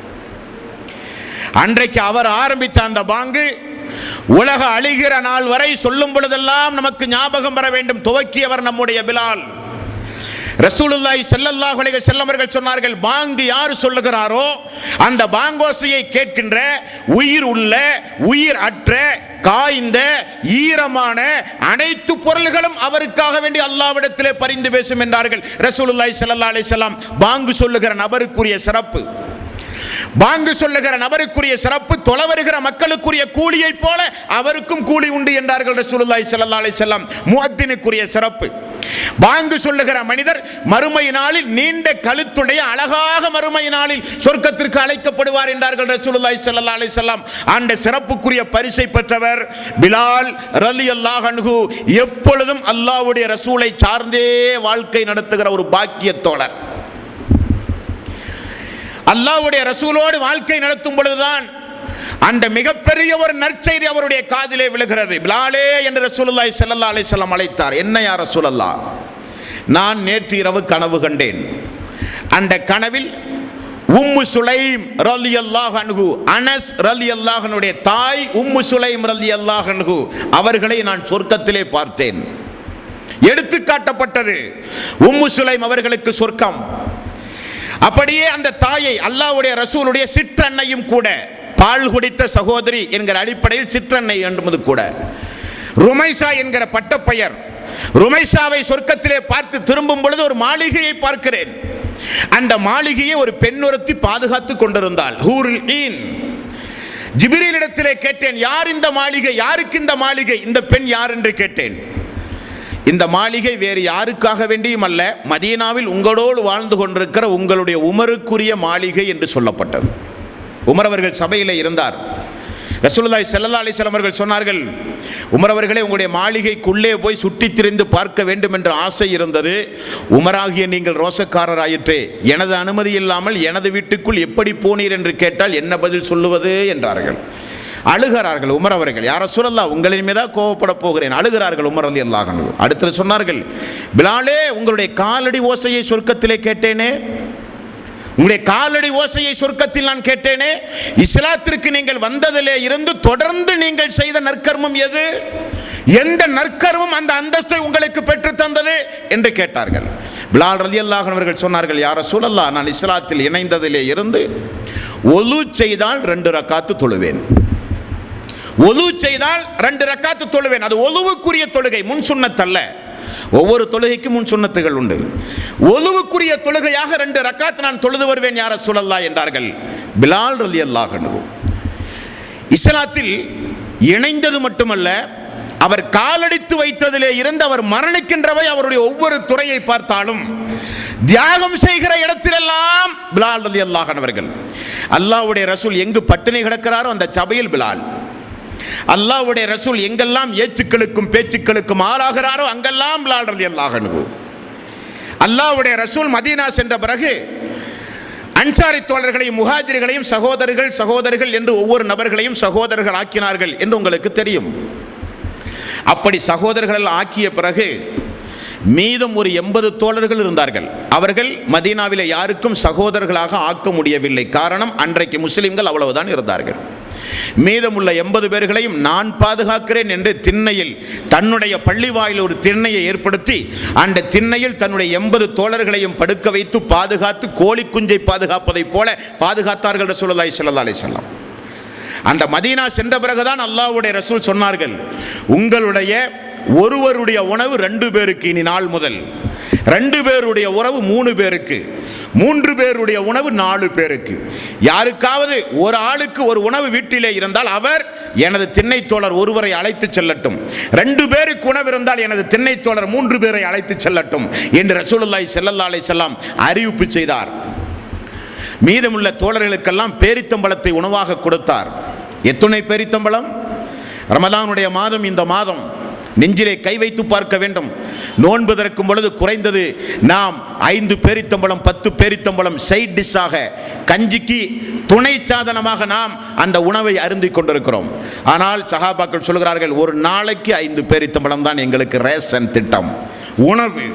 அன்றைக்கு அவர் ஆரம்பித்த அந்த பாங்கு உலக அழிகிற நாள் வரை சொல்லும் பொழுதெல்லாம் நமக்கு ஞாபகம் வர வேண்டும். துவக்கியவர் நம்முடைய பிலால். ரசூலுல்லாஹி ஸல்லல்லாஹு அலைஹி வஸல்லம் அவர்கள் சொன்னார்கள், பாங்கு யார் சொல்லுகிறாரோ அந்த பாங்கோசையை கேட்கின்ற உயிர் உள்ள உயிர் அற்ற காய்ந்த ஈரமான அனைத்து பொருள்களும் அவருக்காக வேண்டி அல்லாஹ்விடத்திலே பரிந்து பேசும் என்றார்கள் ரசூலுல்லாஹி ஸல்லல்லாஹு அலைஹி வஸல்லம். பாங்கு சொல்லுகிற நபருக்குரிய சிறப்பு, பாங்கு சொல்லுகிற நபருக்குரிய சிறப்பு, தொலை வருகிற மக்களுக்குரிய கூலியை போல அவருக்கும் கூலி உண்டு என்றார்கள் ரசூலுல்லாஹி ஸல்லல்லாஹு அலைஹி வஸல்லம். முஅத்தினுக்குரிய சிறப்பு, பாங்கு சொல்லுகிற மனிதர் மறுமை நாளில் நீண்ட கழுத்துடைய அழகாக மறுமை நாளில் சொர்க்கத்திற்கு அழைக்கப்படுவார் என்றார்கள் ரசூலுல்லாஹி ஸல்லல்லாஹு அலைஹி வஸல்லம். அந்த சிறப்புக்குரிய பரிசை பெற்றவர் பிலால் ரலியல்லாஹு அன்ஹு. எப்பொழுதும் அல்லாஹ்வுடைய ரசூலை சார்ந்தே வாழ்க்கை நடத்துகிற ஒரு பாக்கியத்தோழர். அல்லாஹ்வுடைய ரசூலோடு வாழ்க்கை நடத்தும் பொழுதுதான் அந்த மிகப்பெரிய ஒரு நற்செய்தி அவருடைய காதிலே விழுகிறது. பிலாலே என்று ரசூலுல்லாஹி ஸல்லல்லாஹு அலைஹி வஸல்லம் அழைத்தார். என்ன யா ரசூலல்லாஹ், நான் நேற்று இரவு கனவு கண்டேன். அந்த கனவில் உம்மு சுலைம் ரலியல்லாஹு அன்ஹு, அனஸ் ரலியல்லாஹு அன்ஹுடைய தாய் உம்மு சுலைம் ரலியல்லாஹு அன்ஹு அவர்களை நான் சொர்க்கத்திலே பார்த்தேன். எடுத்து காட்டப்பட்டது உம்மு சுலைம் அவர்களுக்கு சொர்க்கம். அப்படியே அந்த தாயை அல்லாஹ்வுடைய ரசூலுடைய சிற்றன்னையும் கூட பால் குடித்த சகோதரி என்கிற அடிப்படையில் சிற்றன்னை என்பது கூட. ருமைசா என்கிற பட்டப்பெயர். ருமைசாவை சொர்க்கத்திலே பார்த்து திரும்பும் பொழுது ஒரு மாளிகையை பார்க்கிறேன். அந்த மாளிகையை ஒரு பெண்ணொருத்தி பாதுகாத்துக் கொண்டிருந்தாள். ஹூருல் ஈன். ஜிப்ரீலிடத்திலே கேட்டேன், யார் இந்த மாளிகை, யாருக்கு இந்த மாளிகை, இந்த பெண் யார் என்று கேட்டேன். இந்த மாளிகை வேறு யாருக்காக வேண்டியும் அல்ல, மதீனாவில் உங்களோடு வாழ்ந்து கொண்டிருக்கிற உங்களுடைய உமருக்குரிய மாளிகை என்று சொல்லப்பட்டது. உமர் அவர்கள் சபையில் இருந்தார். ரசூலுல்லாஹி ஸல்லல்லாஹு அலைஹி வஸல்லம் அவர்கள் சொன்னார்கள், உமர் அவர்களே, உங்களுடைய மாளிகைக்குள்ளே போய் சுற்றித் திரிந்து பார்க்க வேண்டும் என்ற ஆசை இருந்தது. உமராகிய நீங்கள் ரோசக்காரராயிற்றே, எனது அனுமதி இல்லாமல் எனது வீட்டுக்குள் எப்படி போனீர் என்று கேட்டால் என்ன பதில் சொல்லுவது என்றார்கள். அழுகிறார்கள் உமர் அவர்கள். யார் ரசூலல்லாஹ், உங்களின் மீதா கோபப்பட போகிறேன். அழுகிறார்கள் உமர் ரலியல்லாஹு அன்ஹு. அடுத்து சொன்னார்கள், பிலாலே, உங்களுடைய காலடி ஓசையை சொர்க்கத்திலே கேட்டேனே, உங்களுடைய காலடி ஓசையை சொர்க்கத்தில் நான் கேட்டேனே, இஸ்லாத்திற்கு நீங்கள் வந்ததிலே இருந்து தொடர்ந்து நீங்கள் செய்த நற்கர்மம் எது, எந்த நற்கர்மம் அந்த அந்தஸ்தை உங்களுக்கு பெற்று தந்தது என்று கேட்டார்கள். பிலால் ரலியல்லாஹு அன்ஹு அவர்கள் சொன்னார்கள், யா ரசூலல்லாஹ், நான் இஸ்லாத்தில் இணைந்ததிலே இருந்து ஒலு செய்தால் 2 ரக்காத்து தொழுவேன். ஒலு செய்தால் 2 ரக்காத்து தொழுவேன். அது ஒலுவுக்குரிய தொழுகை, முன் சுன்னத் அல்ல. ஒவ்வொரு தொழுகைக்கும் முன் சுன்னத்துகள் உண்டு. ஒலுவுக்குரிய தொழுகையாக 2 ரக்காத் நான் தொழுது வருவேன் யா ரசூலல்லாஹ் என்றார்கள் பிலால் ரலியல்லாஹு அன்ஹு. இஸ்லாத்தில் இணைந்தது மட்டுமல்ல, அவர் காலடித்து வைத்ததிலே இருந்து அவர் மரணிக்கின்றவை அவருடைய ஒவ்வொரு துறையை பார்த்தாலும் தியாகம் செய்கிற இடத்திலெல்லாம் பிலால் ரலியல்லாஹு அன்ஹு அவர்கள். அல்லாஹ்வுடைய ரசூல் எங்கு பட்டினி கிடக்கிறாரோ அந்த சபையில் பிலால். அல்லாஹ்வுடைய ரசூல் எங்கெல்லாம் ஏச்சுக்களுக்கும் பேச்சுக்களுக்கும் ஆளாகிறாரோ அங்கெல்லாம் பிலால் ரலியல்லாஹு அன்ஹு. அல்லாஹ்வுடைய ரசூல் மதீனா சென்ற பிறகு அன்சாரி தோழர்களையும் முஹாஜிர்களையும் சகோதரர்கள் என்று ஒவ்வொரு நபர்களையும் சகோதரர்கள் ஆக்கினார்கள் என்று உங்களுக்கு தெரியும். அப்படி சகோதரர்கள் ஆக்கிய பிறகு மீதம் ஒரு 80 தோழர்கள் இருந்தார்கள். அவர்கள் மதீனாவிலே யாருக்கும் சகோதரர்களாக ஆக்க முடியவில்லை. காரணம், அன்றைக்கு முஸ்லிம்கள் அவ்வளவுதான் இருந்தார்கள். மீதமுள்ள 80 பேர்களையும் நான் பாதுகாக்கிறேன் என்று திண்ணையில் தன்னுடைய பள்ளிவாயில் ஒரு திண்ணையை ஏற்படுத்தி அந்த திண்ணையில் தன்னுடைய 80 தோழர்களையும் படுக்க வைத்து பாதுகாத்து கோழி குஞ்சை பாதுகாப்பதைப் போல பாதுகாத்தார்கள் ரசூலுல்லாஹி ஸல்லல்லாஹு அலைஹி வஸல்லம். அந்த மதீனா சென்ற பிறகுதான் அல்லாஹ்வுடைய ரசூல் சொன்னார்கள், உங்களுடைய ஒருவருடைய உணவு 2 பேருக்கு இனி நாள் முதல், 2 பேருடைய உணவு 3 பேருக்கு, 3 பேருடைய உணவு 4 பேருக்கு. யாருக்காவது ஒரு ஆளுக்கு ஒரு உணவு வீட்டிலே இருந்தால் அவர் எனது திண்ணை தோழர் ஒருவரை அழைத்து செல்லட்டும், 2 பேருக்கு உணவு இருந்தால் எனது திண்ணை தோழர் 3 பேரை அழைத்து செல்லட்டும் என்று ரசூலுல்லாஹி ஸல்லல்லாஹு அலைஹி வஸல்லம் அறிவிப்பு செய்தார். மீதமுள்ள தோழர்களுக்கெல்லாம் பேரித்தம்பளத்தை உணவாக கொடுத்தார். எத்துணை பேரித்தம்பளம்? ரமலானுடைய மாதம் இந்த மாதம் நெஞ்சிலே கை வைத்து பார்க்க வேண்டும். நோன்பு திறக்கும் பொழுது குறைந்தது நாம் 5 பேரித்தம்பளம் 10 பேரித்தம்பளம் சைட் டிஷ்ஷாக, கஞ்சிக்கு துணை சாதனமாக நாம் அந்த உணவை அருந்திக் கொண்டிருக்கிறோம். ஆனால் சஹாபாக்கள் சொல்கிறார்கள், ஒரு நாளைக்கு 5 பேரித்தம்பளம் தான் எங்களுக்கு ரேஷன் திட்டம், உணவு.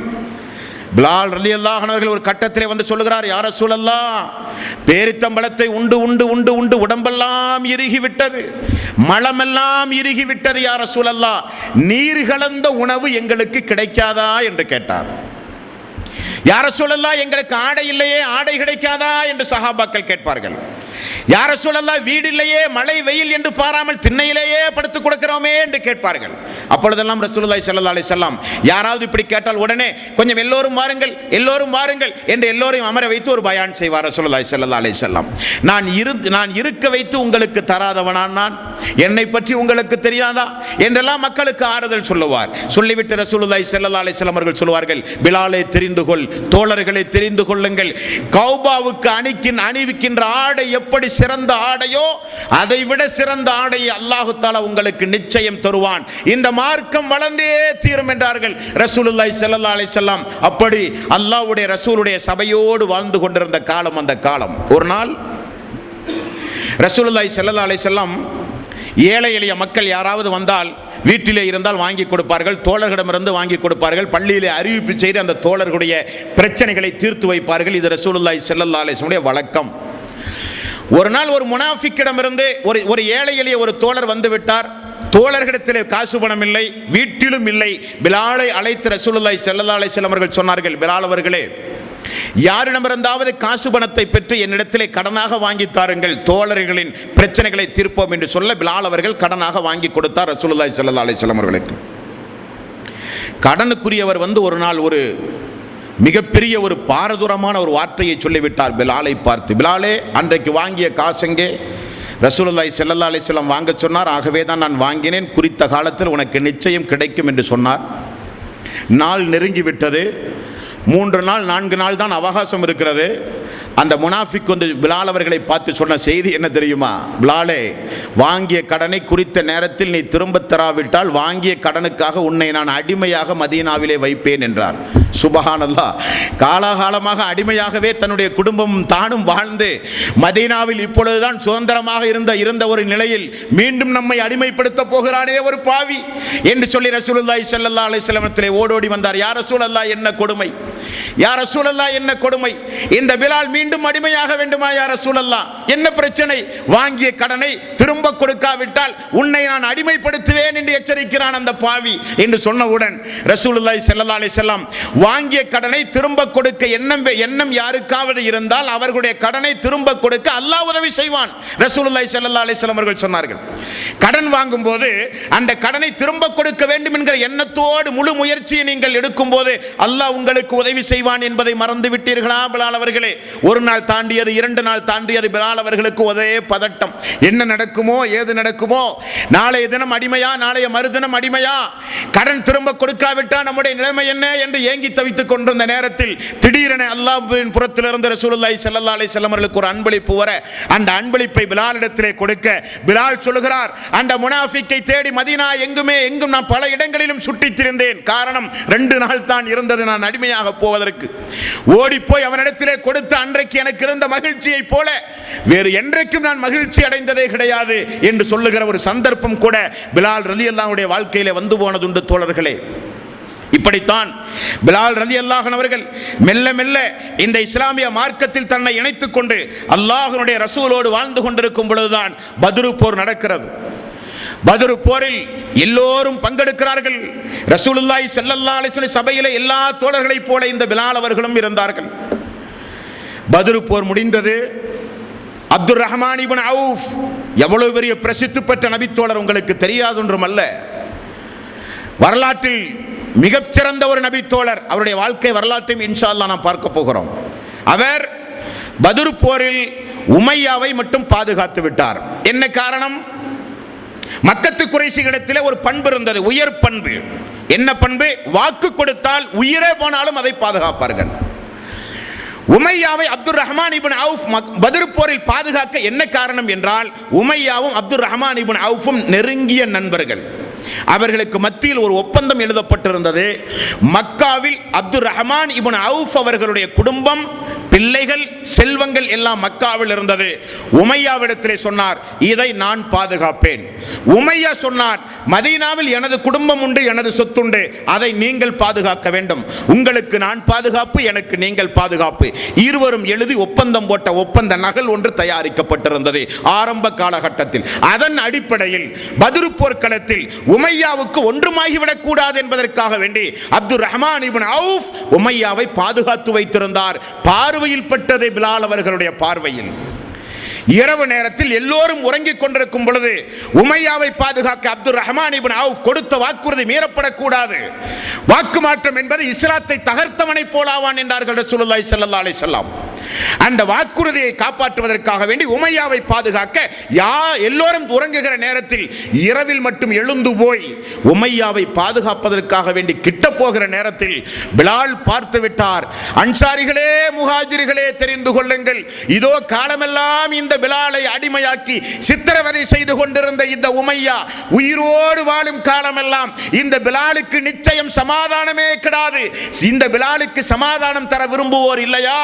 பிலால் ரலியல்லாஹு அன்ஹு அவர்கள் ஒரு கட்டத்திலே வந்து சொல்லுகிறார், யா ரசூலல்லாஹ், பேரித்தம்பளத்தை உண்டு உண்டு உண்டு உண்டு உடம்பெல்லாம் இறுகி விட்டது, மலமெல்லாம் இறுகி விட்டது யா ரசூலல்லாஹ், நீர் கலந்த உணவு எங்களுக்கு கிடைக்காதா என்று கேட்டார். யா ரசூலல்லாஹ், எங்களுக்கு ஆடை இல்லையே, ஆடை கிடைக்காதா என்று சஹாபாக்கள் கேட்பார்கள். யா ரசூலல்லாஹ், வீடு இல்லையே, மழை வெயில் என்று பாராமல் திண்ணையிலேயே படுத்துக் கொடுக்கிறோமே என்று கேட்பார்கள். அப்பொழுதெல்லாம் ரசூலுல்லாஹி ஸல்லல்லாஹு அலைஹி வஸல்லம் யாராவது இப்படி கேட்டால் உடனே கொஞ்சம் எல்லோரும் வாருங்கள் எல்லோரும் வாருங்கள் என்று எல்லோரையும் அமர வைத்து ஒரு பயான் செய்வார் ரசூலுல்லாஹி ஸல்லல்லாஹு அலைஹி வஸல்லம். நான் இருக்க வைத்து உங்களுக்கு தராதவனான் நான், என்னை பற்றி உங்களுக்கு தெரியாதா என்றெல்லாம் மக்களுக்கு ஆறுதல் சொல்லுவார். சொல்லிவிட்டு ரசூலுல்லாஹி ஸல்லல்லாஹு அலைஹி வஸல்லம் அவர்கள் சொல்வார்கள், பிலாலை தெரிந்து கொள், தோழர்களை தெரிந்து கொள்ளுங்கள், கௌபாவுக்கு அணிவிக்கின்ற ஆடை எப்படி சிறந்த ஆடையோ அதை விட சிறந்த ஆடையை அல்லாஹ் தஆலா உங்களுக்கு நிச்சயம் தருவான், இந்த மார்க்கம் வளர்ந்தே தீரும் என்றார்கள் ரசூலுல்லாஹி ஸல்லல்லாஹு அலைஹி வஸல்லம். அப்படி அல்லாஹ்வுடைய ரசூலுடைய சபையோடு வாழ்ந்து கொண்டிருந்த காலம் அந்த காலம். ஒரு நாள் ரசூலுல்லாஹி ஸல்லல்லாஹு அலைஹி வஸல்லம் ஏழை எளிய மக்கள் யாராவது வந்தால் வீட்டிலே இருந்தால் வாங்கி கொடுப்பார்கள், தோழர்களிடமிருந்து வாங்கி கொடுப்பார்கள், பள்ளியிலே அறிவிப்பு செய்து அந்த தோழர்களுடைய பிரச்சனைகளை தீர்த்து வைப்பார்கள். இது ரசூலுல்லாஹி ஸல்லல்லாஹு அலைஹி வஸல்லம் வழக்கம். ஒரு நாள் ஒரு முனாஃபிக்கிடமிருந்து ஒரு ஏழை எளிய ஒரு தோழர் வந்து விட்டார். தோழர்களிடத்திலே காசு பணம் இல்லை, வீட்டிலும் இல்லை. பிலாலை அழைத்து ரசூலுல்லாஹி ஸல்லல்லாஹு அலைஹி வஸல்லம் அவர்கள் சொன்னார்கள், பிலால் அவர்களே, யாரிடமிருந்தாவது காசு பணத்தை பெற்று என்னிடத்திலே கடனாக வாங்கி தாருங்கள், தோழர்களின் பிரச்சனைகளை தீர்ப்போம் என்று சொல்ல பிலால் அவர்கள் கடனாக வாங்கி கொடுத்தார் ரசூலுல்லாஹி ஸல்லல்லாஹு அலைஹி வஸல்லம் அவர்களுக்கு. கடனுக்குரியவர் ஒரு நாள் ஒரு மிகப்பெரிய ஒரு பாரதூரமான ஒரு வார்த்தையை சொல்லிவிட்டார் பிலாலை பார்த்து. பிலாலே, அன்றைக்கு வாங்கிய காசெங்கே? ரசூலுல்லாஹி ஸல்லல்லாஹு அலைஹி வஸல்லம் வாங்க சொன்னார். ஆகவே தான் நான் வாங்கினேன், குறித்த காலத்தில் உனக்கு நிச்சயம் கிடைக்கும் என்று சொன்னார். நாள் நெருங்கிவிட்டது. 3 நாள் 4 நாள் தான் அவகாசம் இருக்கிறது. அந்த முனாஃபிக் பிலால் அவர்களை பார்த்து சொன்ன செய்தி என்ன தெரியுமா? பிலாலே, வாங்கிய கடனை குறித்த நேரத்தில் நீ திரும்ப தராவிட்டால் வாங்கிய கடனுக்காக உன்னை நான் அடிமையாக மதீனாவிலே வைப்பேன் என்றார். சுபஹானல்லாஹ். காலாகாலமாக அடிமையாகவே தன்னுடைய குடும்பமும் தானும் வாழ்ந்து மதீனாவில் இப்பொழுதுதான் சுதந்திரமாக இருந்த ஒரு நிலையில் மீண்டும் நம்மை அடிமைப்படுத்த போகிறானே ஒரு பாவி என்று சொல்லி ரசூலுல்லாஹி ஸல்லல்லாஹு அலைஹி வஸல்லம் ஓடோடி வந்தார். யா ரசூலல்லாஹ், என்ன கொடுமை! யா ரசூலல்லாஹ், என்ன கொடுமை! இந்த பிலால் மீண்டும் அடிமையாக வேண்டுமா? யா ரசூலல்லாஹ், என்ன பிரச்சனை? வாங்கிய கடனை திரும்ப கொடுக்காவிட்டால் உன்னை நான் அடிமைப்படுத்துவேன் என்று எச்சரிக்கிறான் அந்த பாவி என்று சொன்னவுடன் ரசூலுல்லாஹி ஸல்லல்லாஹு அலைஹி வஸல்லம் வாங்கிய கடனை திரும்ப கொடுக்க எண்ணம் யாருக்காவது இருந்தால் அவர்களுடைய கடனை திரும்ப கொடுக்க அல்லாஹ் உதவி செய்வான். ரசூலுல்லாஹி ஸல்லல்லாஹு அலைஹி வஸல்லம் அவர்கள் சொன்னார்கள். கடன் வாங்கும் போது அந்த கடனை திரும்ப கொடுக்க வேண்டும் என்கிற எண்ணத்தோடு முழு முயற்சியை நீங்கள் எடுக்கும் போது அல்லாஹ் உங்களுக்கு உதவி செய்வான் என்பதை மறந்து விட்டீர்களா பிலால் அவர்களே? ஒரு நாள் தாண்டியது, 2 நாள் தாண்டியது, பிலால் அவர்களுக்கு ஒரே பதட்டம். என்ன நடக்குமோ, ஏது நடக்குமோ? நாளைய தினம் அடிமையா, நாளைய மறுதினம் அடிமையா? கடன் திரும்ப கொடுக்காவிட்டா நம்முடைய நிலைமை என்ன என்று ஏங்கி தவித்துக் கொண்டிருந்த நேரத்தில் திடீரென அல்லாஹ்வின் புறத்திலிருந்து ரசூலுல்லாஹி ஸல்லல்லாஹு அலைஹி வஸல்லம் அவர்களுக்கு ஒரு அன்பளிப்பு வர, அந்த அன்பளிப்பை பிலாலிடத்திலே கொடுக்க பிலால் சொல்லுகிறார், அந்த முனாஃபிக்கை தேடி மதீனா எங்கும் நான் பல இடங்களிலும் சுற்றித் திரிந்தேன். காரணம், 2 நாள் தான் இருந்தது நான் அடிமையாக போவதற்கு. ஓடி போய் அவனிடத்திலே கொடுத்த அன்றைக்கு எனக்கு இருந்த மகிழ்ச்சியை போல வேறு என்றைக்கும் நான் மகிழ்ச்சி அடைந்ததே கிடையாது என்று சொல்லுகிற ஒரு சந்தர்ப்பம் கூட பிலால் ரலியல்லாஹு அன்ஹுடைய வாழ்க்கையிலே வந்து போனதுண்டு தோழர்களே. இப்படித்தான் பிலால் ரலியல்லாஹு அன்ஹு அவர்கள் மெல்ல மெல்ல இந்த இஸ்லாமிய மார்க்கத்தில் தன்னை இணைத்துக் கொண்டு அல்லாஹ்வுடைய ரசூலோடு வாழ்ந்து கொண்டிருக்கும் பொழுதுதான் பத்ரு போர் நடக்கிறது. பத்ரு போரில் எல்லோரும் பங்கெடுக்கிறார்கள். ரசூலுல்லாஹி ஸல்லல்லாஹு அலைஹி வஸல்லம் சபையிலே எல்லா தோழர்களைப் போல இந்த பிலால் அவர்களும் இருந்தார்கள். பத்ரு போர் முடிந்தது. அப்துர் ரஹ்மான் இப்னு அவுஃப் எவ்வளவு பெரிய பிரசித்தி பெற்ற நபித்தோழர் உங்களுக்கு தெரியாது ஒன்றுமல்ல. வரலாற்றில் மிகச்சிறந்த ஒரு நபித்தோழர். அவருடைய வாழ்க்கை வரலாற்றையும் இன்ஷா அல்லாஹ் நாம் பார்க்க போகிறோம். அவர் பத்ரு போரில் உமையாவை மட்டும் பாதுகாத்து விட்டார். என்ன காரணம்? மக்கத்து குறைஷிகளிடத்திலே ஒரு பண்பு இருந்தது, உயர் பண்பு. என்ன பண்பு? வாக்கு கொடுத்தால் உயிரே போனாலும் அதை பாதுகாப்பார்கள். உமையாவை அப்துர் ரஹ்மான் இப்னு அவுஃப் பத்ரு போரில் பாதுகாக்க என்ன காரணம் என்றால், உமையாவும் அப்துர் ரஹ்மான் இப்னு அவுஃபும் நெருங்கிய நண்பர்கள். அவர்களுக்கு மத்தியில் ஒரு ஒப்பந்தம் எழுதப்பட்டிருந்தது. மக்காவில் அப்துர் ரஹ்மான் இப்னு அவுஃப் அவர்களுடைய குடும்பம், பிள்ளைகள், செல்வங்கள் எல்லாம் மக்காவில் இருந்தது. உமையாவிடத்திலே சொன்னார், இதை நான் பாதுகாப்பேன். உமையா சொன்னார், மதீனாவில் எனது குடும்பம் உண்டு, எனது சொத்துண்டு, அதை நீங்கள் பாதுகாக்க வேண்டும். உங்களுக்கு நான் பாதுகாப்பு, எனக்கு நீங்கள் பாதுகாப்பு. இருவரும் எழுதி ஒப்பந்தம் போட்ட ஒப்பந்த நகல் ஒன்று தயாரிக்கப்பட்டிருந்தது ஆரம்ப காலகட்டத்தில். அதன் அடிப்படையில் பத்ரு போர்க்களத்தில் உமையாவுக்கு ஒன்றுமாகிவிடக் கூடாது என்பதற்காக வேண்டி அப்துர் ரஹ்மான் இப்னு அவுஃப் உமையாவை பாதுகாத்து வைத்திருந்தார். பார்வையில் பட்டது பிலால் அவர்களுடைய பார்வையில். இரவு நேரத்தில் எல்லோரும் உறங்கிக் கொண்டிருக்கும் பொழுது உமையாவை பாதுகாக்க அப்துர் ரஹ்மான் இப்னு அவுஃப் கொடுத்த வாக்குறுதி மீறப்படக்கூடாது. வாக்கு மாற்றம் என்பது இஸ்லாத்தை தகர்த்தவனை போலாவான் என்றார்கள் ரசூலுல்லாஹி ஸல்லல்லாஹு அலைஹி வஸல்லம். அந்த வாக்குறுதியை காப்பாற்றுவதற்காக வேண்டி உமையாவை பாதுகாக்க எல்லோரும் உறங்குகிற நேரத்தில் இரவில் மட்டும் எழுந்து போய் உமையாவை பாதுகாப்பதற்காக வேண்டி கிட்ட போகிற நேரத்தில் பிலால் பார்த்து விட்டார். அன்சாரிகளே, முஹாஜிர்களே, தெரிந்து கொள்ளுங்கள், இதோ காலமெல்லாம் இந்த பிலாலை அடிமையாக்கி சித்திரவதை செய்து கொண்டிருந்த இந்த உமையா உயிரோடு வாழும் காலமெல்லாம் இந்த பிலாலுக்கு நிச்சயம் சமாதானமே கிடையாது. இந்த பிலாலுக்கு சமாதானம் தர விரும்புவோர் இல்லையா?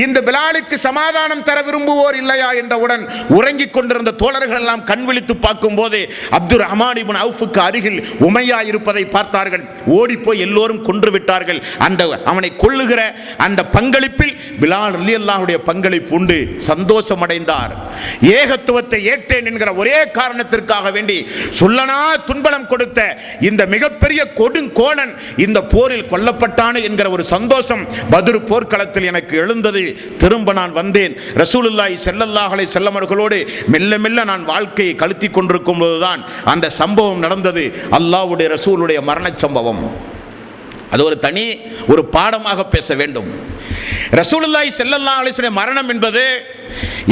இந்த பிலாலுக்கு சமாதானம் தர விரும்புவோர் இல்லையா என்றவுடன் உறங்கிக் கொண்டிருந்த தோழர்கள் எல்லாம் கண் விழித்து பார்க்கும் போது அப்துர் ரஹ்மான் இப்னு அவுஃபுக்கு அருகில் உமையா இருப்பதை பார்த்தார்கள். ஓடிப்போய் எல்லோரும் கொன்று விட்டார்கள். அந்த அவனை கொல்லுகிற அந்த பங்களிப்பில் பிலால் ரலியல்லாஹுடைய பங்களிப்பு உண்டு. சந்தோஷம் அடைந்தார். ஏகத்துவத்தை ஏற்றேன் என்கிற ஒரே காரணத்திற்காக வேண்டி சொல்லனா துன்பம் கொடுத்த இந்த மிகப்பெரிய கொடுங்கோணன் இந்த போரில் கொல்லப்பட்டானே என்கிற ஒரு சந்தோஷம் பத்ர் போர்க்களத்தில் எனக்கு எழுந்தது. திரும்ப நான் வந்தேன். ரசூலுல்லாஹி ஸல்லல்லாஹு அலைஹி வஸல்லம் அவர்களோடு மெல்ல மெல்ல நான் வாழ்க்கையை கழித்துக் கொண்டிருக்கும் போதுதான் அந்த சம்பவம் நடந்தது. அல்லாஹ்வுடைய ரசூலுடைய மரண சம்பவம். அது ஒரு பாடமாக பேச வேண்டும். ரசூலுல்லாஹி ஸல்லல்லாஹு அலைஹி வஸல்லம் மரணம் என்பது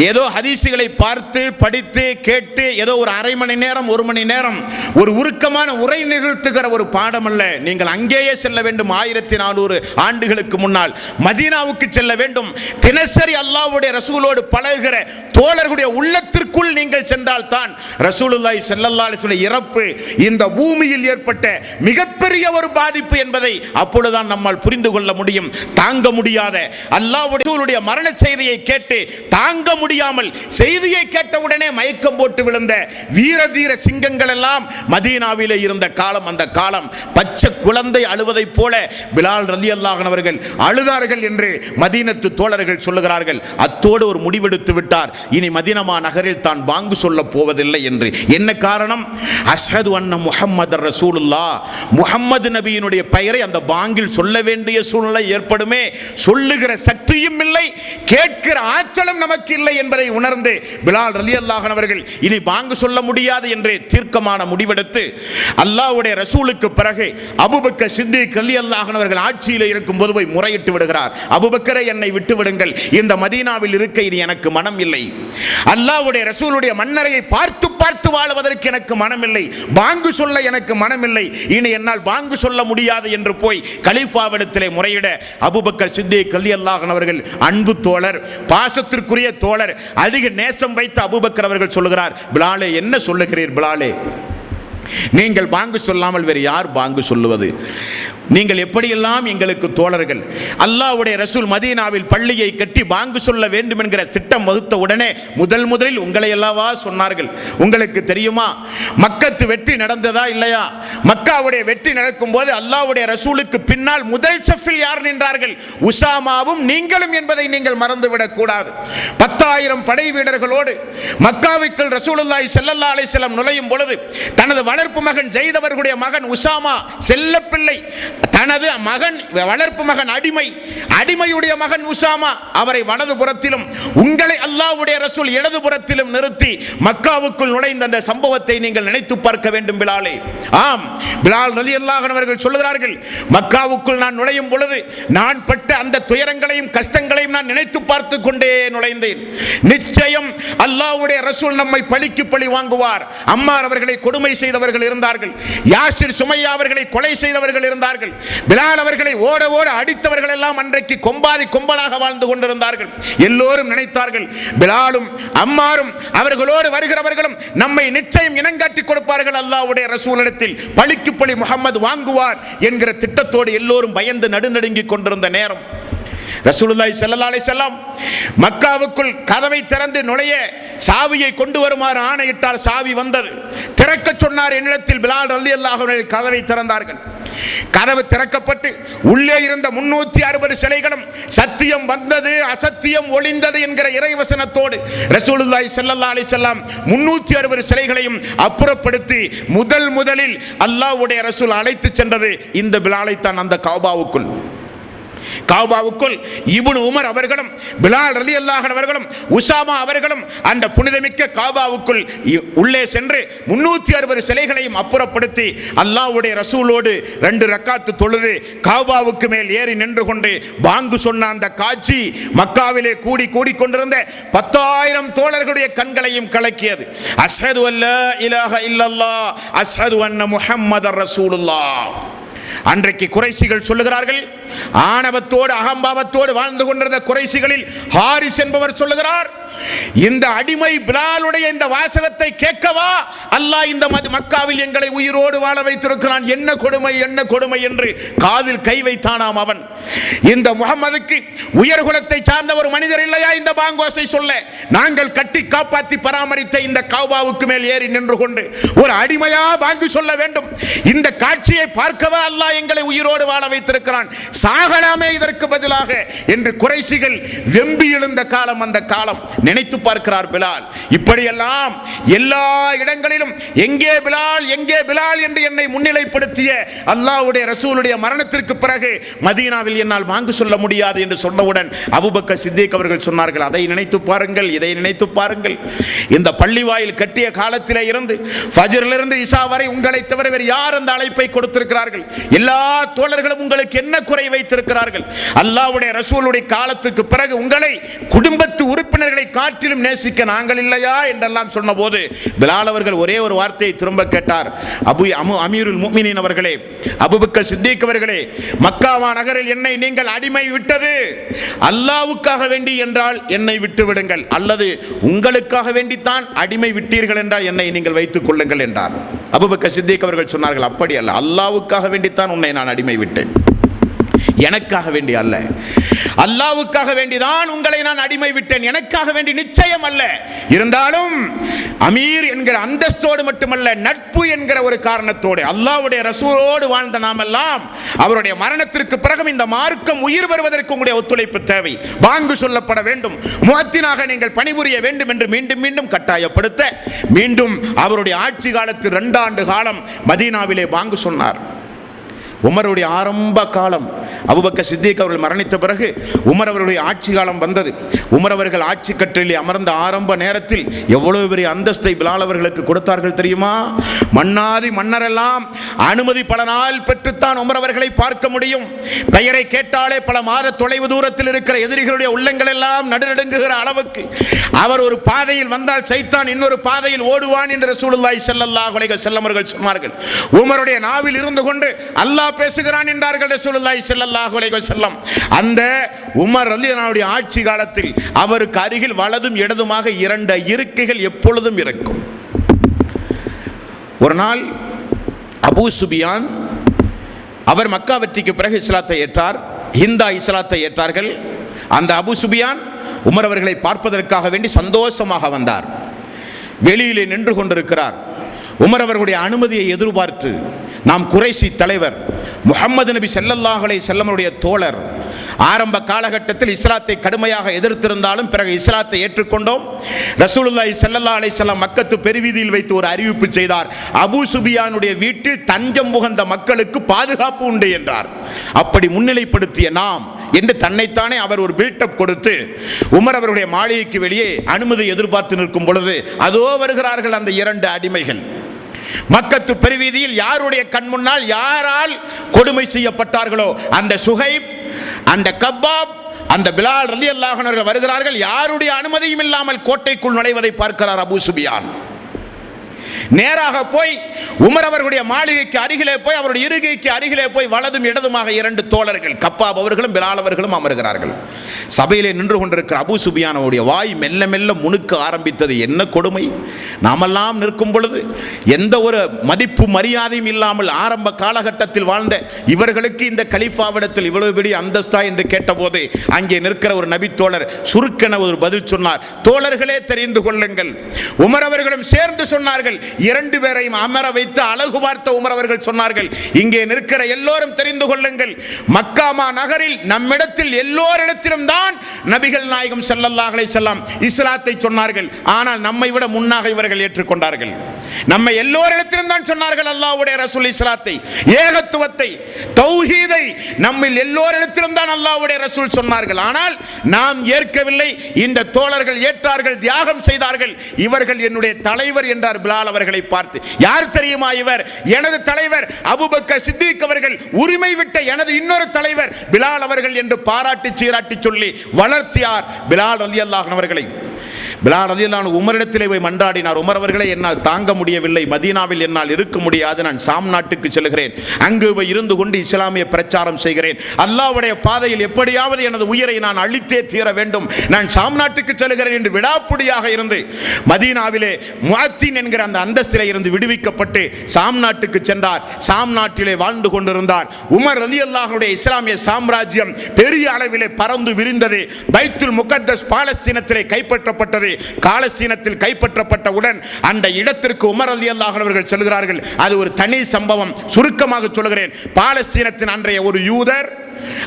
ஏதோ ஹதீசுகளை பார்த்து படித்து கேட்டு ஏதோ ஒரு அரை மணி நேரம் 1 மணி நேரம் ஒரு உருக்கமான உரை நிகழ்த்துகிற ஒரு பாடம் அல்ல. நீங்கள் அங்கேயே செல்ல வேண்டும். 1400 ஆண்டுகளுக்கு முன்னால் மதீனாவுக்கு செல்ல வேண்டும். தினசரி அல்லாஹ்வுடைய ரசூலோடு பழகுகிற தோழர்களுடைய உள்ளத்திற்குள் நீங்கள் சென்றால் தான் ரசூலுல்லாஹி ஸல்லல்லாஹு அலைஹி வஸல்லம் இறப்பு இந்த பூமியில் ஏற்பட்ட மிகப்பெரிய ஒரு பாதிப்பு என்பதை அப்பொழுதுதான் நம்மால் புரிந்து கொள்ள முடியும். தாங்க முடியாத அல்லாஹ்வுடைய மரண செய்தியை கேட்டு தாங்க முடியாமல் செய்தியை கேட்டவுடனே மயக்கம் போட்டு விழுந்த வீர தீர சிங்கங்கள் எல்லாம் மதீனாவிலே இருந்த காலம். அந்த காலம் பச்சை குழந்தை அழுவதைப் போல பிலால் ரலியல்லாஹு அன்ஹு அவர்கள் அழுதார்கள் என்று மதீனத்து தோழர்கள் சொல்லுகிறார்கள். அத்தோடு ஒரு முடிவெடுத்து விட்டார். இனி மதீனா நகரில் தான் பாங்கு சொல்ல போவதில்லை என்று. என்ன காரணம்? அஷ்ஹது அன்ன முஹம்மது ரசூலுல்லாஹ், முஹம்மது நபியினுடைய பெயரை அந்த பாங்கில் சொல்ல வேண்டிய சூழ்நிலை ஏற்படுமே. சொல்லுகிற சக்தியும் இல்லை, கேட்கிற ஆற்றலும் நமக்கு இல்லை என்பதை உணர்ந்து பிலால் ரலியல்லாஹு அன்ஹு அவர்கள் இனி பாங்கு சொல்ல முடியாது என்று தீர்க்கமான முடிவெடுத்து அல்லாஹ்வுடைய ரசூலுக்கு பிறகு அபூபக்கர் சித்திக் ரலியல்லாஹு அன்ஹு அவர்கள் ஆட்சியில் இருக்கும் போது போய் முறையிட்டு விடுகிறார். அபூபக்கரை என்னை விட்டு விடுங்கள், இந்த மதீனாவில் இருக்க இனி எனக்கு மனம் இல்லை. அல்லாஹ்வுடைய ரசூலுடைய மன்னரையை பார்த்து பார்த்து வாழ்வதற்கு எனக்கு மனமில்லை. பாங்கு சொல்ல எனக்கு மனமில்லை. இனி என்னால் பாங்கு சொல்ல முடியாது என்று போய் கலீஃபாவிடத்திலே முறையிட அபூபக்கர் சித்திக் ரலியல்லாஹு அன்ஹு அவர்கள் அன்பு தோழர், பாசத்திற்குரிய தோழர், அதிக நேசம் வைத்த அபூபக்கர் அவர்கள் சொல்லுகிறார், பிலாலே என்ன சொல்லுகிறீர்? பிலாலே, நீங்கள் பாங்கு சொல்லாமல் வேறு யார் பாங்கு சொல்லுவது? நீங்கள் எப்படியெல்லாம் எங்களுக்கு தோழர்கள். அல்லாஹ்வுடைய ரசூல் மதீனாவில் பள்ளியை கட்டி பாங்கு சொல்ல வேண்டும் என்கிற திட்டம் வகுத்த உடனே முதலில் உங்களை எல்லாவா சொன்னார்கள். உங்களுக்கு தெரியுமா மக்கத்து வெற்றி நடந்ததா இல்லையா? மக்காவுடைய வெற்றி நடக்கும் போது அல்லாஹ்வுடைய ரசூலுக்கு பின்னால் முதல் சஃபில் யார் நின்றார்கள்? உசாமாவும் நீங்களும் என்பதை நீங்கள் மறந்துவிடக் கூடாது. 10,000 படை வீரர்களோடு மக்காவுக்குள் ரசூலுல்லாஹி ஸல்லல்லாஹு அலைஹி வஸல்லம் நுழையும் பொழுது தனது வளர்ப்பு மகன் ஜெயித் அவர்களுடைய மகன் உசாமா செல்ல பிள்ளை, தனது மகன் வளர்ப்பு மகன் அடிமையுடைய மகன் உசாமா, அவரை வலது புறத்திலும் உங்களை அல்லாஹ்வுடைய ரசூல் இடது புறத்திலும் நிறுத்தி மக்காவுக்குள் நுழைந்த அந்த சம்பவத்தை நீங்கள் நினைத்து பார்க்க வேண்டும் பிலாலே. ஆம், பிலால் ரலியல்லாஹு அன்ஹு அவர்கள் சொல்லுகிறார்கள், மக்காவுக்குள் நான் நுழையும் பொழுது நான் பட்ட அந்த துயரங்களையும் கஷ்டங்களையும் நான் நினைத்து பார்த்து கொண்டே நுழைந்தேன். நிச்சயம் அல்லாஹ்வுடைய ரசூல் நம்மை பழிக்கு பழி வாங்குவார். அம்மார் அவர்களை கொடுமை செய்தவர்கள் இருந்தார்கள், யாசிர் சுமையா அவர்களை கொலை செய்தவர்கள் இருந்தார்கள், பிலால் அவர்களை ஓட ஓட அடித்தவர்கள் எல்லாம் அன்றைக்கு கொம்பனாக வாழ்ந்து கொண்டிருந்தார்கள். எல்லோரும் நினைத்தார்கள் பிலாலும் அம்மாரும் அவர்களோடு வருகிறவர்களும் நம்மை நிச்சயம் இனங்காட்டி கொடுப்பார்கள், அல்லாஹ்வுடைய ரசூலிடத்தில் பழிக்கு பழி முஹம்மது வாங்குவார் என்கிற திட்டத்தோடு எல்லோரும் பயந்து நடுநடுங்கிக் கொண்டிருந்த நேரம் ரசூலுல்லாஹி ஸல்லல்லாஹு அலைஹி வஸல்லம் மக்காவுக்குள் கதவை திறந்து நுழைய சாவியை கொண்டு வருமாறு ஆணையிட்டார். சாவி வந்தது. திறக்க சொன்னார் என்னிடத்தில். பிலால் ரலியல்லாஹு அன்ஹு கதவை திறந்தார்கள். கதவு திறக்கப்பட்டு உள்ளே இருந்த 360 சிலைகளும் சத்தியம் வந்தது அசத்தியம் ஒளிந்தது என்கிற இறைவசனத்தோடு ரசூலுல்லாஹி ஸல்லல்லாஹு அலைஹி வஸல்லம் 360 சிலைகளையும் அப்புறப்படுத்தி முதலில் அல்லாஹ்வுடைய ரசூல் அழைத்து சென்றது இந்த பிலாலை தான். அந்த காபாவுக்குள் இப்னு உமர் அவர்களும் பிலால் ரலியல்லாஹு அன்ஹு அவர்களும் உசாமா அவர்களும் அந்த புனிதமிக்க காபாவுக்குள் உள்ளே சென்று 360 சிலைகளையும் அப்புறப்படுத்தி அல்லாஹ்வுடைய ரசூலோடு 2 ரக்காத்து தொழுது காபாவுக்கு மேல் ஏறி நின்று கொண்டு பாங்கு சொன்ன அந்த காட்சி மக்காவிலே கூடி கொண்டிருந்த 10,000 தோழர்களுடைய கண்களையும் கலக்கியது. அஷ்ஹது அல்லா இலாஹ இல்லல்லாஹ் அஷ்ஹது அன்ன முஹம்மதர் ரசூலுல்லாஹ். அன்றைக்கு குறைஷிகள் சொல்லுகிறார்கள், ஆணவத்தோடு அகம்பாவத்தோடு வாழ்ந்து கொண்டிருந்த குறைஷிகளில் ஹாரிஸ் என்பவர் சொல்லுகிறார், இந்த அடிமை பிலாலுடைய இந்த வாசகத்தை கேட்கவா அல்லாஹ் இந்த மக்காவில் எங்களை உயிரோடு வாழ வைத்திருக்கிறான், என்ன கொடுமை என்ன கொடுமை என்று காதில் கை வைத்தானாம் அவன். இந்த முகமதுக்கு உயர்குலத்தை சார்ந்த ஒரு மனிதர் இல்லையா இந்த பாங்கோசை சொல்ல? நாங்கள் கட்டி காப்பாற்றி பராமரித்த இந்த காபாவுக்கு மேல் ஏறி நின்று கொண்டு ஒரு அடிமையா பாங்கு சொல்ல வேண்டும்? இந்த காட்சியை பார்க்கவா அல்லாஹ் எங்களை உயிரோடு வாழ வைத்திருக்கிறான், சாகலாமே இதற்கு பதிலாக என்று குறைஷிகள் வெம்பி எழுந்த காலம் அந்த காலம். நினைத்து பார்க்கிறார் பிலால். இப்படியெல்லாம் எல்லா இடங்களிலும் எங்கே பிலால் எங்கே பிலால் என்று என்னை முன்னிலைப்படுத்திய அல்லாஹ்வுடைய ரசூலுடைய மரணத்திற்கு பிறகு மதீனாவில் என்னால் வாங்கு சொல்ல முடியாது என்று சொன்னவுடன் அபூபக்கர் சித்திக் அவர்கள் சொன்னார்கள், அதை நினைத்து பாருங்கள், இதை நினைத்து பாருங்கள். இந்த பள்ளிவாயில் கட்டிய காலத்திலே இருந்து ஃபஜ்ரிலிருந்து இஷா வரை உங்களை தவிர வேறு யார் அந்த அழைப்பை கொடுத்திருக்கிறார்கள்? எல்லா தோழர்களும் உங்களுக்கு என்ன குறை வைத்திருக்கிறார்கள்? அல்லாஹ்வுடைய ரசூலுடைய காலத்துக்கு பிறகு உங்களை குடும்பத்து உறுப்பினர்களை காட்டிலும் நேசிக்க நாங்கள் இல்லையா என்றெல்லாம் சொன்னபோது பிலால் அவர்கள் ஒரே ஒரு வார்த்தையை திரும்ப கேட்டார். அமீருல் முஃமினீன் அவர்களே, அபூபக்கர் சித்திக் அவர்களே, மக்காவா நகரில் என்னை நீங்கள் அடிமை விட்டது அல்லாஹ்வுக்காக வேண்டி என்றால் என்னை விட்டு விடுங்கள், அல்லது உங்களுக்காக வேண்டித்தான் அடிமை விட்டீர்கள் என்றால் என்னை நீங்கள் வைத்துக் கொள்ளுங்கள் என்றார். அபூபக்கர் சித்திக் அவர்கள் சொன்னார்கள், அப்படி அல்ல, அல்லாஹ்வுக்காக வேண்டித்தான் உன்னை நான் அடிமை விட்டேன், எனக்காக வேண்டி அல்ல. அல்லாஹ்வுக்காக வேண்டிதான் உங்களை நான் அடிமை விட்டேன், எனக்காக வேண்டி நிச்சயம் அல்ல. இருந்தாலும் அமீர் என்கிற அந்தஸ்தோடு மட்டுமல்ல, நட்பு என்கிற ஒரு காரணத்தோடு அல்லாஹ்வுடைய ரசூலோடு வாழ்ந்த நாமெல்லாம் அவருடைய மரணத்திற்கு பிறகு இந்த மார்க்கம் உயிர் பெறுவதற்கு உங்களுடைய ஒத்துழைப்பு தேவை, பாங்கு சொல்லப்பட வேண்டும், முஅத்தினாக நீங்கள் பணிபுரிய வேண்டும் என்று மீண்டும் மீண்டும் கட்டாயப்படுத்த மீண்டும் அவருடைய ஆட்சி காலத்தில் 2 ஆண்டு காலம் மதீனாவிலே பாங்கு சொன்னார். உமருடைய ஆரம்ப காலம், அபூபக்கர் சித்திக் அவர்கள் மரணித்த பிறகு உமர் அவருடைய ஆட்சி காலம் வந்தது. உமர் அவர்கள் ஆட்சி கட்டிலில் அமர்ந்த ஆரம்ப நேரத்தில் எவ்வளவு பெரிய அந்தஸ்தை பிலால் அவர்களுக்கு கொடுத்தார்கள் தெரியுமா? மன்னாதி மன்னரெல்லாம் அனுமதி பல நாள் பெற்றுத்தான் உமர் அவர்களை பார்க்க முடியும். பெயரை கேட்டாலே பல மாத தொலைவு தூரத்தில் இருக்கிற எதிரிகளுடைய உள்ளங்கள் எல்லாம் நடுநடுங்குகிற அளவுக்கு அவர் ஒரு பாதையில் வந்தால் சைத்தான் இன்னொரு பாதையில் ஓடுவான் என்று ரசூலுல்லாஹி ஸல்லல்லாஹு அலைஹி வஸல்லம் அவர்கள் சொன்னார்கள். உமருடைய நாவில் இருந்து கொண்டு அல்லாஹ் பேசுகிறான் என்றார்கள் ரசூலுல்லாஹி ஸல்லல்லாஹு அலைஹி வஸல்லம். அந்த உமர் ரலியல்லாஹு ஆட்சி காலத்தில் அவருக்கு அருகில் வலதும் இடதுமாக 2 இருக்கைகள் எப்பொழுதும் இருக்கும். ஒரு நாள் அபூ சுபியான் அவர் மக்கா வெற்றிக்கு பிறகு இஸ்லாத்தை ஏற்றார், ஹிந்தா இஸ்லாத்தை ஏற்றார்கள். அந்த அபூ சுபியான் உமர் அவர்களை பார்ப்பதற்காக வேண்டி சந்தோஷமாக வந்தார். வெளியிலே நின்று கொண்டிருக்கிறார். உமர் அவர்களுடைய அனுமதியை எதிர்பார்த்து நாம் குறைஷி தலைவர் முஹம்மது நபி ஸல்லல்லாஹு அலைஹி வஸல்லமுடைய தோழர், ஆரம்ப காலகட்டத்தில் இஸ்லாத்தை கடுமையாக எதிர்த்திருந்தாலும் பிறகு இஸ்லாத்தை ஏற்றுக்கொண்டோம். ரசூலுல்லாஹி ஸல்லல்லாஹு அலைஹி வஸல்லம் மக்கத்து பெருவீதியில் வைத்து ஒரு அறிவிப்பு செய்தார், அபூ சுபியானுடைய வீட்டில் தஞ்சம் புகுந்த மக்களுக்கு பாதுகாப்பு உண்டு என்றார். அப்படி முன்னிலைப்படுத்திய நாம் என்று தன்னைத்தானே அவர் ஒரு பில்டப் கொடுத்து உமர் அவருடைய மாளிகைக்கு வெளியே அனுமதி எதிர்பார்த்து நிற்கும் பொழுது அதோ வருகிறார்கள் அந்த 2 அடிமைகள். மக்கத்து பெருவீதியில் யாருடைய கண் முன்னால் யாரால் கொடுமை செய்யப்பட்டார்களோ அந்த சுஹைப், அந்த கப்பாப், அந்த பிலால் ரலியல்லாஹு அன்ஹு வருகிறார்கள். யாருடைய அனுமதியும் இல்லாமல் கோட்டைக்குள் நுழைவதை பார்க்கிறார் அபூ சுபியான். நேராக போய் உமர் அவர்களுடைய மாளிகைக்கு அருகிலே போய் அவருடைய இருகைக்கு அருகிலே போய் வலதும் இடதுமாக 2 தோழர்கள் கப்பாப் அவர்களும் பிலால் அவர்களும் அமர்கிறார்கள். சபையிலே நின்று கொண்டிருக்கிற அபூ சுபியானுடைய வாய் மெல்ல மெல்ல முணுக்க ஆரம்பித்தது. என்ன கொடுமை! நாமெல்லாம் நிற்கும் பொழுது எந்த ஒரு மதிப்பு மரியாதையும் இல்லாமல் ஆரம்ப காலகட்டத்தில் வாழ்ந்த இவர்களுக்கு இந்த கலீஃபாவிடத்தில் இவ்வளவு பெரிய அந்தஸ்தா என்று கேட்டபோது அங்கே நிற்கிற ஒரு நபி தோழர் சுருக்கென ஒரு பதில் சொன்னார். தோழர்களே தெரிந்து கொள்ளுங்கள். உமர் அவர்களும் சேர்ந்து சொன்னார்கள். 2 பேரையும் அமர வைத்து அழகு பார்த்த உமர் அவர்கள் சொன்னார்கள், இங்கே நிற்கிற எல்லோரும் தெரிந்து கொள்ளுங்கள், மக்காமா நகரில் நம்மிடத்தில் எல்லோரிடத்திலும் தான் நபிகள் நாயகம் ஸல்லல்லாஹு அலைஹி வஸல்லம் இஸ்லாத்தை சொன்னார்கள். ஆனால் நம்மை விட முன்னாக இவர்கள் ஏற்றுக்கொண்டார்கள். நம்ம எல்லோரிடத்திலும் தான் சொன்னார்கள் அல்லாஹ்வுடைய ரசூல் இஸ்லாத்தை, ஏகத்துவத்தை, தௌஹீதை நம்மில் எல்லோரிடத்திலும் தான் அல்லாஹ்வுடைய ரசூல் சொன்னார்கள். ஆனால் நாம் ஏற்கவில்லை. இந்த தோழர்கள் ஏற்றார்கள், தியாகம் செய்தார்கள். இவர்கள் என்னுடைய தலைவர் என்றார் பிலால் அவர்களை பார்த்து. யார் தெரியுமா இவர்? எனது தலைவர் அபூபக்கர் சித்திக் அவர்கள் உரிமை விட்ட எனது இன்னொரு தலைவர் பிலால் அவர்கள் என்று பாராட்டி சீராட்டி சொல்லி வளர்த்தியார் பிலால் ரலியல்லாஹு அன்ஹு அவர்களை. பிலால் ரலியல்லாஹு அன்ஹு உமரிடத்திலே போய் மன்றாடினார். உமர் அவர்களே, என்னால் தாங்க முடியவில்லை, மதீனாவில் என்னால் இருக்க முடியாது, நான் ஷாம் நாட்டுக்கு செல்கிறேன், அங்கு போய் இருந்து கொண்டு இஸ்லாமிய பிரச்சாரம் செய்கிறேன், அல்லாஹ்வுடைய பாதையில் எப்படியாவது எனது உயிரை நான் அழித்தே தீர வேண்டும், நான் ஷாம் நாட்டுக்கு செல்கிறேன் என்று விடாப்பிடியாக இருந்து மதீனாவிலே முஅத்தின் என்கிற அந்த அந்தஸ்திலே இருந்து விடுவிக்கப்பட்டு ஷாம் நாட்டுக்கு சென்றார். ஷாம் நாட்டிலே வாழ்ந்து கொண்டிருந்தார். உமர் ரலியல்லாஹு அன்ஹுடைய இஸ்லாமிய சாம்ராஜ்யம் பெரிய அளவிலே பறந்து விரிந்தது. பைத்துல் முகத்தஸ் பாலஸ்தீனத்திலே கைப்பற்றப்பட்டது. பாலஸ்தீனத்தில் கைப்பற்றப்பட்டவுடன் அந்த இடத்திற்கு உமர் ரலியல்லாஹு அன்ஹு அவர்கள் செல்கிறார்கள். அது ஒரு தனி சம்பவம். சுருக்கமாக சொல்கிறேன். பாலஸ்தீனத்தின் அன்றைய ஒரு யூதர்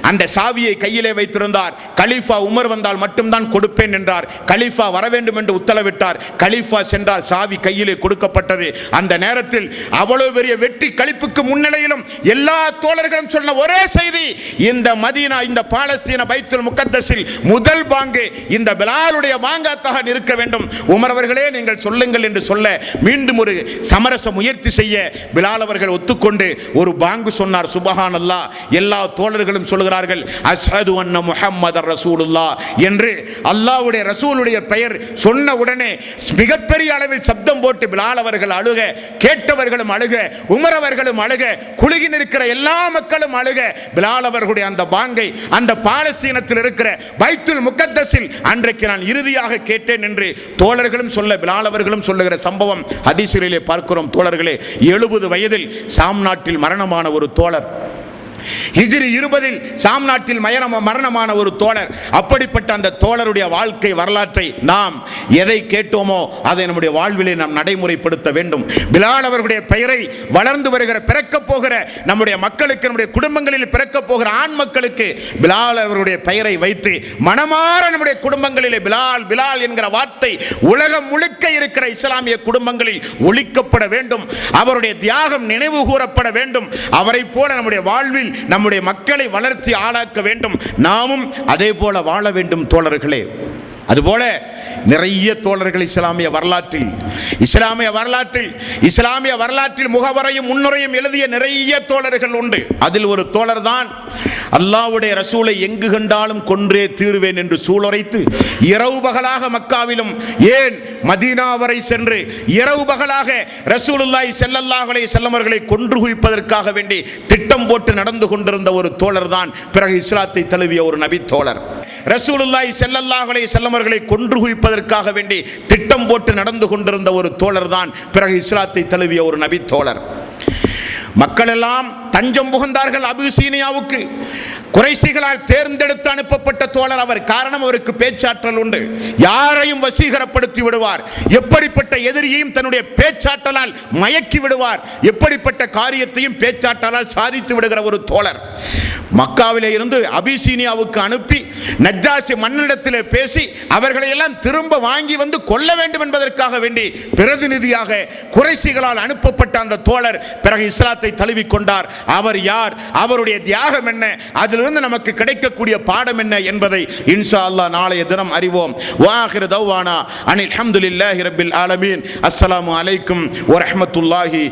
அந்த சாவியை கையிலே வைத்திருந்தார். கலீஃபா உமர் வந்தால் மட்டும்தான் கொடுப்பேன் என்றார். கலீஃபா வர வேண்டும் என்று உத்தரவிட்டார். கலீஃபா சென்றார். சாவி கையிலே கொடுக்கப்பட்டது. அந்த நேரத்தில் அவ்வளவு பெரிய வெற்றி களிப்புக்கு முன்னிலையிலும் எல்லா தோழர்களும் சொன்ன ஒரே செய்தி, இந்த மதீனா, இந்த பாலஸ்தீன பைத்துல் முகத்தஸில் முதல் பாங்கு இந்த பிலாலுடைய பாங்காத்தாக இருக்க வேண்டும். உமர் அவர்களே, நீங்கள் சொல்லுங்கள் என்று சொல்ல மீண்டும் ஒரு சமரச முயற்சி செய்ய பிலால் அவர்கள் ஒத்துக்கொண்டு ஒரு பாங்கு சொன்னார். சுப்ஹானல்லாஹ். எல்லா தோழர்களும் சொல்கிறார்கள், அஷ்ஹது அன்ன முஹம்மதர் ரசூலுல்லாஹ் என்று. அல்லாஹ்வுடைய ரசூலுடைய பெயர் சொன்ன உடனே மிகப்பெரிய அளவில் சப்தம் போட்டு பிலால் அவர்கள் அழுக, கேட்டவர்களும் அழுக, உமர் அவர்களும் அழுக, குலுகி நிற்கிற எல்லா மக்களும் அழுக. பிலால் அவர்களுடைய அந்த பாங்கை அந்த பாலஸ்தீனத்தில் இருக்கிற பைத்துல் முகத்தஸில் அன்றைக்கு நான் இறுதியாக கேட்டேன் என்று தோழர்களும் சொல்ல, பிலால் அவர்களும் சொல்லுகிற சம்பவம் ஹதீஸிலே பார்க்கிறோம். தோழர்களே, 70 வயதில் ஷாம் நாட்டில் மரணமான ஒரு தோழர், ஹிஜ்ரி 20 ஷாம் நாட்டில் மரணமான ஒரு தோழர். அப்படிப்பட்ட அந்த தோழருடைய வாழ்க்கை வரலாற்றை நாம் எதை கேட்டோமோ அதை நம்முடைய வாழ்விலே நாம் நடைமுறைப்படுத்த வேண்டும். பிலால் அவர்களுடைய பெயரை வளர்ந்து வருகிற, பிறக்க போகிற நம்முடைய மக்களுக்கு, நம்முடைய குடும்பங்களில் பிறக்க போகிற ஆண் மக்களுக்கு பிலால் அவருடைய பெயரை வைத்து மனமாற நம்முடைய குடும்பங்களிலே பிலால் பிலால் என்கிற வார்த்தை உலகம் முழுக்க இருக்கிற இஸ்லாமிய குடும்பங்களில் ஒலிக்கப்பட வேண்டும். அவருடைய தியாகம் நினைவு கூறப்பட வேண்டும். அவரை போல நம்முடைய வாழ்வில் நம்முடைய மக்களை வளர்த்தி ஆளாக்க வேண்டும். நாமும் அதே போல வாழ வேண்டும் தோழர்களே. அதுபோல நிறைய தோழர்கள் இஸ்லாமிய வரலாற்றில் முகவரையும் முன்னுரையும் எழுதிய நிறைய தோழர்கள் உண்டு. அதில் ஒரு தோழர் தான் அல்லாஹ்வுடைய ரசூலை எங்கு கண்டாலும் கொன்றே தீருவேன் என்று சூளுரைத்து இரவு பகலாக மக்காவிலும் ஏன் மதீனா வரை சென்று இரவு பகலாக ரசூலுல்லாஹி ஸல்லல்லாஹு அலைஹி வஸல்லம் அவர்களை கொன்று குவிப்பதற்காக வேண்டி திட்டம் போட்டு நடந்து கொண்டிருந்த ஒரு தோழர் தான் பிறகு இஸ்லாத்தை தழுவிய ஒரு நபி தோழர். ரசூலுல்லாஹி ஸல்லல்லாஹு அலைஹி வஸல்லம் அவர்களை கொன்று குவிப்பதற்காக வேண்டி திட்டம் போட்டு நடந்து கொண்டிருந்த ஒரு தோழர் தான் பிறகு இஸ்லாத்தை தழுவிய ஒரு நபி தோழர். மக்கள் எல்லாம் தஞ்சம் புகுந்தார்கள் அபிசீனியாவுக்கு. குறைஷிகளால் தேர்ந்தெடுத்து அனுப்பப்பட்ட தோழர் அவர். காரணம், அவருக்கு பேச்சாற்றல் உண்டு. யாரையும் வசீகரப்படுத்தி விடுவார். எப்படிப்பட்ட எதிரியையும் தன்னுடைய பேச்சாற்றலால் மயக்கி விடுவார். எப்படிப்பட்ட காரியத்தையும் பேச்சாற்றலால் சாதித்து விடுகிற ஒரு தோழர். மக்காவிலே இருந்து அபிசீனியாவுக்கு அனுப்பி நஜ்ஜாஷி மன்னனிடத்திலே பேசி அவர்களை எல்லாம் திரும்ப வாங்கி வந்து கொல்ல வேண்டும் என்பதற்காக வேண்டி பிரதிநிதியாக குறைஷிகளால் அனுப்பப்பட்ட அந்த தோழர் பிறகு இஸ்லாத்தை தழுவிக்கொண்டார். அவர் யார், அவருடைய தியாகம் என்ன, அதிலிருந்து நமக்கு கிடைக்கக்கூடிய பாடம் என்ன என்பதை இன்ஷா அல்லாஹ் நாளைய தினம் அறிவோம். வாஹிரு தவ்வானா அனில் ஹம்துலில்லாஹி ரப்பில் ஆலமீன். அஸ்ஸலாமு அலைக்கும் வரஹ்மத்துல்லாஹி